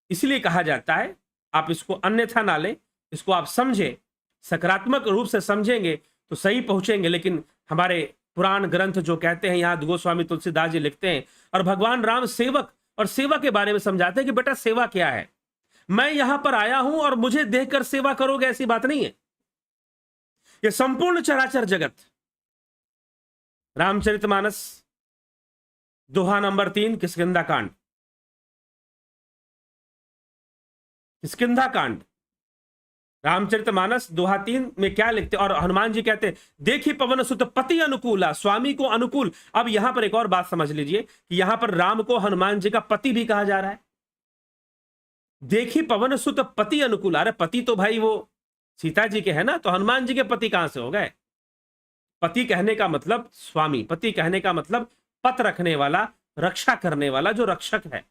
इसलिए कहा जाता है आप इसको अन्यथा ना लें, इसको आप समझें, सकारात्मक रूप से समझेंगे तो सही पहुंचेंगे। लेकिन हमारे पुराण ग्रंथ जो कहते हैं, यहां गोस्वामी तुलसीदास जी लिखते हैं और भगवान राम सेवक और सेवा के बारे में समझाते हैं कि बेटा सेवा क्या है। मैं यहां पर आया हूं और मुझे देखकर सेवा करोगे, ऐसी बात नहीं है। यह संपूर्ण चराचर जगत, रामचरितमानस दोहा नंबर 3 किष्किंधा कांड, किष्किंधा कांड, रामचरितमानस दोहा 3 में क्या लिखते, और हनुमान जी कहते हैं देखी पवन सुत पति अनुकूला, स्वामी को अनुकूल। अब यहां पर एक और बात समझ लीजिए कि यहां पर राम को हनुमान जी का पति भी कहा जा रहा है। देखी पवन सुत पति अनुकूल, अरे पति तो भाई वो सीता जी के है ना, तो हनुमान जी के पति कहां से हो गए? पति कहने का मतलब स्वामी, पति कहने का मतलब पत रखने वाला, रक्षा करने वाला, जो रक्षक है।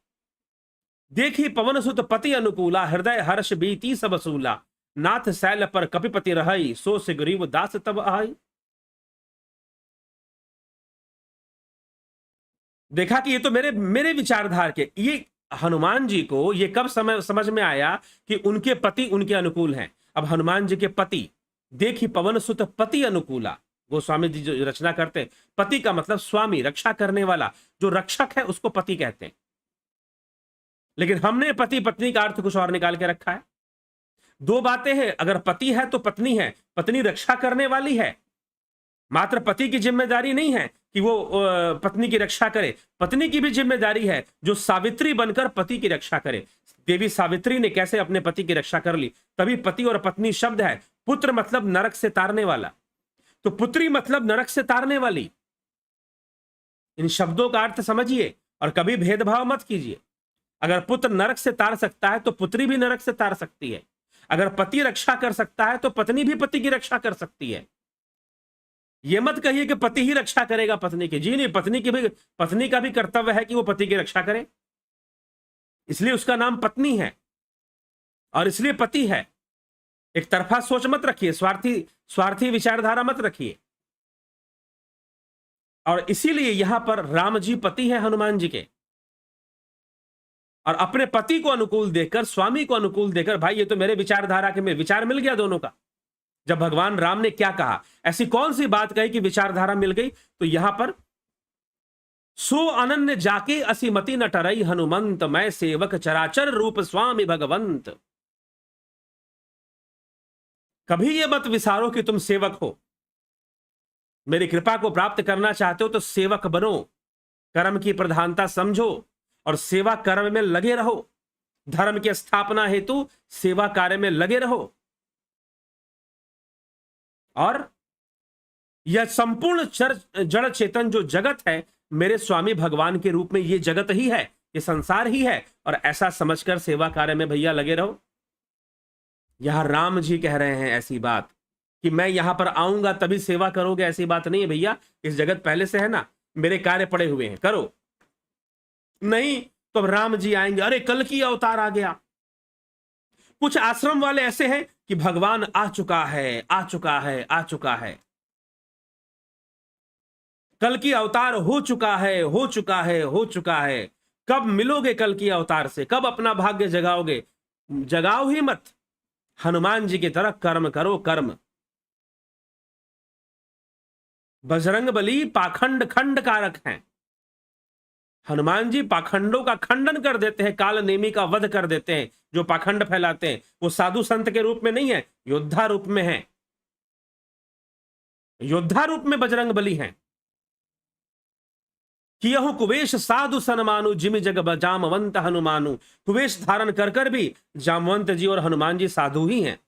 देखी पवन सुत पति अनुकूला, हृदय हर्ष बीती सब सूला, नाथ शैल पर कपिपति रहई, सो से गरीब दास तब आई। देखा कि ये तो मेरे विचारधार के, ये हनुमान जी को ये कब समझ में आया कि उनके पति उनके अनुकूल हैं। अब हनुमान जी के पति, देखी पवन सुत पति अनुकूला, गोस्वामी जी जो रचना करते हैं, पति का मतलब स्वामी, रक्षा करने वाला, जो रक्षक है उसको पति कहते हैं। लेकिन हमने पति पत्नी का अर्थ कुछ और निकाल के रखा है। दो बातें हैं, अगर पति है तो पत्नी है, पत्नी रक्षा करने वाली है। मात्र पति की जिम्मेदारी नहीं है कि वो पत्नी की रक्षा करे, पत्नी की भी जिम्मेदारी है जो सावित्री बनकर पति की रक्षा करे। देवी सावित्री ने कैसे अपने पति की रक्षा कर ली, तभी पति और पत्नी शब्द है। पुत्र मतलब नरक से तारने वाला, तो पुत्री मतलब नरक से तारने वाली। इन शब्दों का अर्थ समझिए और कभी भेदभाव मत कीजिए। अगर पुत्र नरक से तार सकता है तो पुत्री भी नरक से तार सकती है। अगर पति रक्षा कर सकता है तो पत्नी भी पति की रक्षा कर सकती है। यह मत कहिए कि पति ही रक्षा करेगा पत्नी की, जी नहीं, पत्नी का भी कर्तव्य है कि वो पति की रक्षा करे, इसलिए उसका नाम पत्नी है और इसलिए पति है। एक तरफा सोच मत रखिए, स्वार्थी विचारधारा मत रखिए। और इसीलिए यहां पर राम जी पति है हनुमान जी के, और अपने पति को अनुकूल देकर, स्वामी को अनुकूल देकर, भाई ये तो मेरे विचारधारा के में विचार मिल गया दोनों का। जब भगवान राम ने क्या कहा, ऐसी कौन सी बात कही कि विचारधारा मिल गई, तो यहां पर सो अनन्य जाके असीमति न टरई हनुमंत, मैं सेवक चराचर रूप स्वामी भगवंत। कभी ये मत विसारो कि तुम सेवक हो। मेरी कृपा को प्राप्त करना चाहते हो तो सेवक बनो, कर्म की प्रधानता समझो और सेवा कर्म में लगे रहो। धर्म की स्थापना हेतु सेवा कार्य में लगे रहो। और यह संपूर्ण जड़ चेतन जो जगत है, मेरे स्वामी भगवान के रूप में ये जगत ही है, ये संसार ही है, और ऐसा समझकर सेवा कार्य में भैया लगे रहो। यहां राम जी कह रहे हैं ऐसी बात कि मैं यहां पर आऊंगा तभी सेवा करोगे, ऐसी बात नहीं है भैया। इस जगत पहले से है ना, मेरे कार्य पड़े हुए हैं, करो। नहीं तो अब राम जी आएंगे, अरे कल की अवतार आ गया। कुछ आश्रम वाले ऐसे हैं कि भगवान आ चुका है, आ चुका है, आ चुका है, कल की अवतार हो चुका है, हो चुका है, हो चुका है। कब मिलोगे कल की अवतार से, कब अपना भाग्य जगाओगे? जगाओ ही मत। हनुमान जी की तरह कर्म करो, कर्म। बजरंग बली पाखंड खंड कारक हैं। हनुमान जी पाखंडों का खंडन कर देते हैं, काल नेमी का वध कर देते हैं। जो पाखंड फैलाते हैं वो साधु संत के रूप में नहीं है, योद्धा रूप में है। योद्धा रूप में बजरंग बली हैं। कियहु कुवेश साधु सनमानु, जिमि जग जामवंत हनुमानु। कुवेश धारण कर कर भी जामवंत जी और हनुमान जी साधु ही हैं।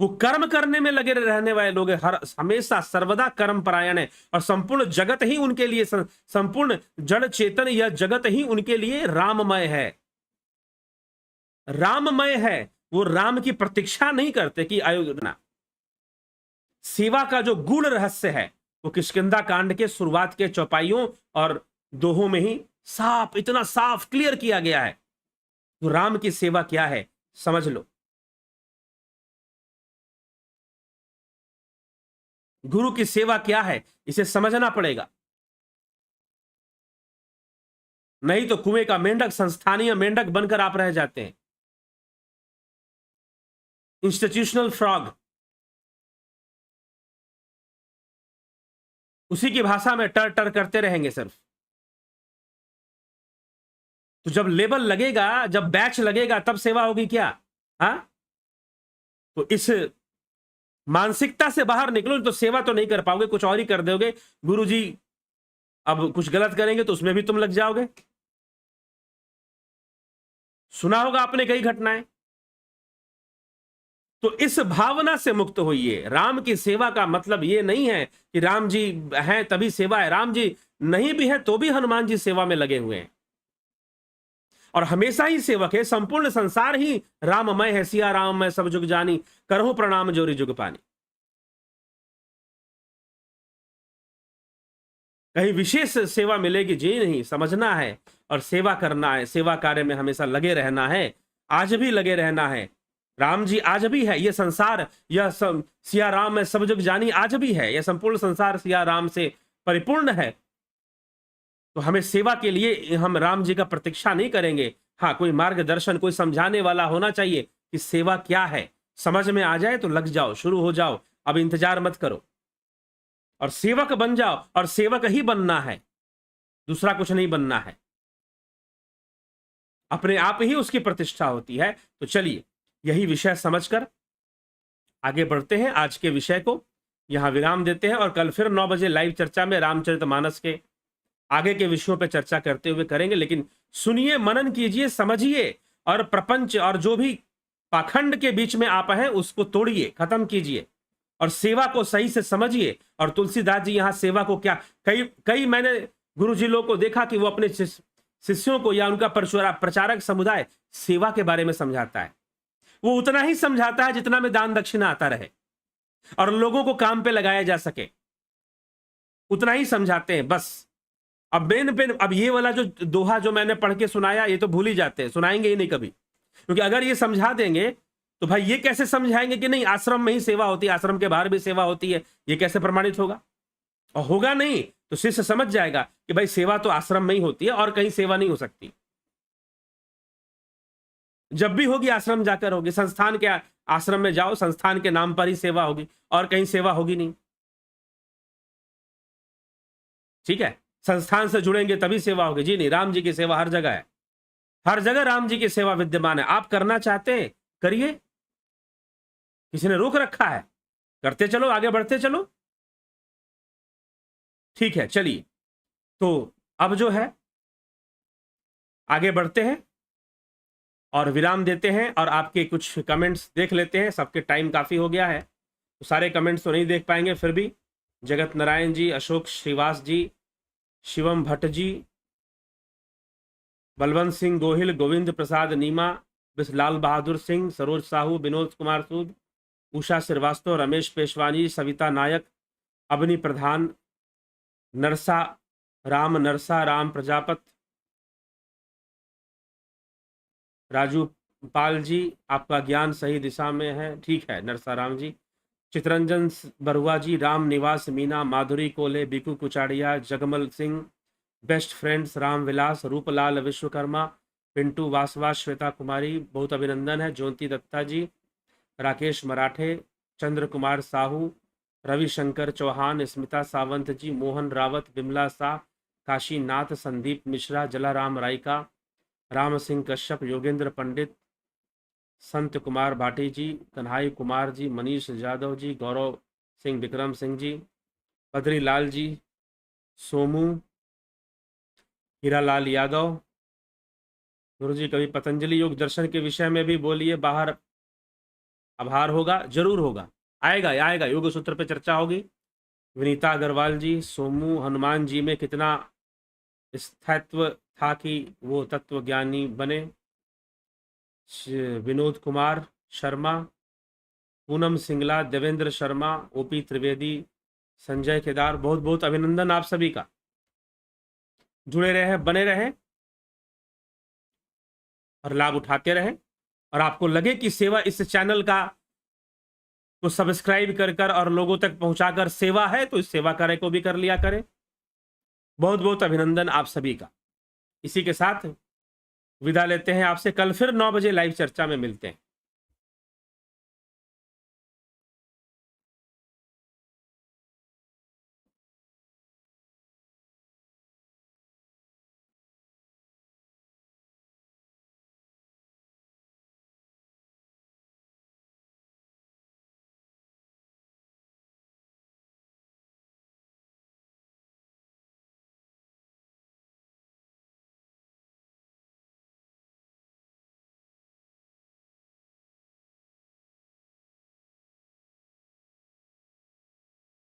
वो कर्म करने में लगे रहने वाले लोग हैं, हर हमेशा सर्वदा कर्म परायण है। और संपूर्ण जगत ही उनके लिए, संपूर्ण जड़ चेतन यह जगत ही उनके लिए राममय है, राममय है। वो राम की प्रतीक्षा नहीं करते कि अयोध्या। सेवा का जो गूढ़ रहस्य है वो किष्किंधा कांड के शुरुआत के चौपाइयों और दोहों में ही साफ, इतना साफ क्लियर किया गया है। तो राम की सेवा क्या है समझ लो। गुरु की सेवा क्या है इसे समझना पड़ेगा, नहीं तो कुएं का मेंढक, संस्थानीय मेंढक बनकर आप रह जाते हैं, इंस्टीट्यूशनल फ्रॉग। उसी की भाषा में टर टर करते रहेंगे सिर्फ। तो जब लेबल लगेगा, जब बैच लगेगा तब सेवा होगी क्या? हाँ, तो इस मानसिकता से बाहर निकलो, तो सेवा तो नहीं कर पाओगे, कुछ और ही कर दोगे। गुरुजी अब कुछ गलत करेंगे तो उसमें भी तुम लग जाओगे। सुना होगा आपने कई घटनाएं। तो इस भावना से मुक्त होइए। राम की सेवा का मतलब यह नहीं है कि राम जी हैं तभी सेवा है, राम जी नहीं भी है तो भी हनुमान जी सेवा में लगे हुए हैं और हमेशा ही सेवक है। संपूर्ण संसार ही राममय है, सिया राम मैं सब जुग जानी, करहु प्रणाम जोरी जुग पानी। कहीं विशेष सेवा मिलेगी जी नहीं, समझना है और सेवा करना है। सेवा कार्य में हमेशा लगे रहना है, आज भी लगे रहना है। राम जी आज भी है, यह संसार, यह सिया राम में सब जुग जानी आज भी है। यह संपूर्ण संसार सिया राम से परिपूर्ण है। तो हमें सेवा के लिए हम राम जी का प्रतीक्षा नहीं करेंगे। हाँ, कोई मार्गदर्शन, कोई समझाने वाला होना चाहिए कि सेवा क्या है। समझ में आ जाए तो लग जाओ, शुरू हो जाओ, अब इंतजार मत करो और सेवक बन जाओ। और सेवक ही बनना है, दूसरा कुछ नहीं बनना है। अपने आप ही उसकी प्रतिष्ठा होती है। तो चलिए यही विषय समझकर आगे बढ़ते हैं। आज के विषय को यहां विराम देते हैं और कल फिर 9 बजे लाइव चर्चा में रामचरितमानस के आगे के विषयों पर चर्चा करते हुए करेंगे। लेकिन सुनिए, मनन कीजिए, समझिए और प्रपंच और जो भी पाखंड के बीच में आप हैं उसको तोड़िए, खत्म कीजिए और सेवा को सही से समझिए। और तुलसीदास जी यहां सेवा को क्या, कई मैंने गुरु जी लोग को देखा कि वो अपने शिष्यों को या उनका प्रचारक समुदाय सेवा के बारे में समझाता है। वो उतना ही समझाता है जितना में दान दक्षिणा आता रहे और लोगों को काम पे लगाया जा सके, उतना ही समझाते हैं बस। अब अब ये वाला जो दोहा जो मैंने पढ़ के सुनाया, ये तो भूल ही जाते हैं, सुनाएंगे ही नहीं कभी। क्योंकि अगर ये समझा देंगे तो भाई ये कैसे समझाएंगे कि नहीं आश्रम में ही सेवा होती है, आश्रम के बाहर भी सेवा होती है, ये कैसे प्रमाणित होगा? और होगा नहीं तो शिष्य समझ जाएगा कि भाई सेवा तो आश्रम में ही होती है और कहीं सेवा नहीं हो सकती। जब भी होगी आश्रम जाकर होगी, संस्थान के आश्रम में जाओ, संस्थान के नाम पर ही सेवा होगी और कहीं सेवा होगी नहीं। ठीक है, संस्थान से जुड़ेंगे तभी सेवा होगी जी नहीं। राम जी की सेवा हर जगह है, हर जगह राम जी की सेवा विद्यमान है। आप करना चाहते हैं करिए, किसी ने रोक रखा है? करते चलो, आगे बढ़ते चलो। ठीक है, चलिए तो अब जो है आगे बढ़ते हैं और विराम देते हैं और आपके कुछ कमेंट्स देख लेते हैं। सबके टाइम काफी हो गया है तो सारे कमेंट्स तो नहीं देख पाएंगे, फिर भी जगत नारायण जी, अशोक श्रीवास जी, शिवम भट्ट जी, बलवंत सिंह गोहिल, गोविंद प्रसाद नीमा, लाल बहादुर सिंह, सरोज साहू, विनोद कुमार सूद, उषा श्रीवास्तव, रमेश पेशवानी, सविता नायक, अवनी प्रधान, नरसा राम प्रजापत, राजू पाल जी, आपका ज्ञान सही दिशा में है। ठीक है नरसा राम जी, चितरंजन बरुआ जी, राम निवास मीना, माधुरी कोले, बिकू कुचाड़िया, जगमल सिंह, बेस्ट फ्रेंड्स, राम विलास, रूपलाल विश्वकर्मा, पिंटू वासवा, श्वेता कुमारी, बहुत अभिनंदन है। ज्योति दत्ता जी, राकेश मराठे, चंद्र कुमार साहू, रविशंकर चौहान, स्मिता सावंत जी, मोहन रावत, विमला शाह, काशीनाथ, संदीप मिश्रा, जलाराम रायका, राम सिंह कश्यप, योगेंद्र पंडित, संत कुमार भाटी जी, कन्हाई कुमार जी, मनीष यादव जी, गौरव सिंह, विक्रम सिंह जी, बद्री लाल जी, सोमू, हीरालाल यादव। गुरु जी कभी पतंजलि योग दर्शन के विषय में भी बोलिए, बाहर आभार होगा, जरूर होगा, आएगा आएगा, योग सूत्र पे चर्चा होगी। विनीता अग्रवाल जी, सोमू, हनुमान जी में कितना स्थायित्व था कि वो तत्वज्ञानी बने। विनोद कुमार शर्मा, पूनम सिंगला, देवेंद्र शर्मा, ओपी त्रिवेदी, संजय केदार, बहुत बहुत अभिनंदन आप सभी का। जुड़े रहे, बने रहे और लाभ उठाते रहें। और आपको लगे कि सेवा इस चैनल का को सब्सक्राइब कर और लोगों तक पहुंचाकर सेवा है, तो इस सेवा कार्य को भी कर लिया करें। बहुत बहुत अभिनंदन आप सभी का। इसी के साथ विदा लेते हैं आपसे। कल फिर 9 बजे लाइव चर्चा में मिलते हैं।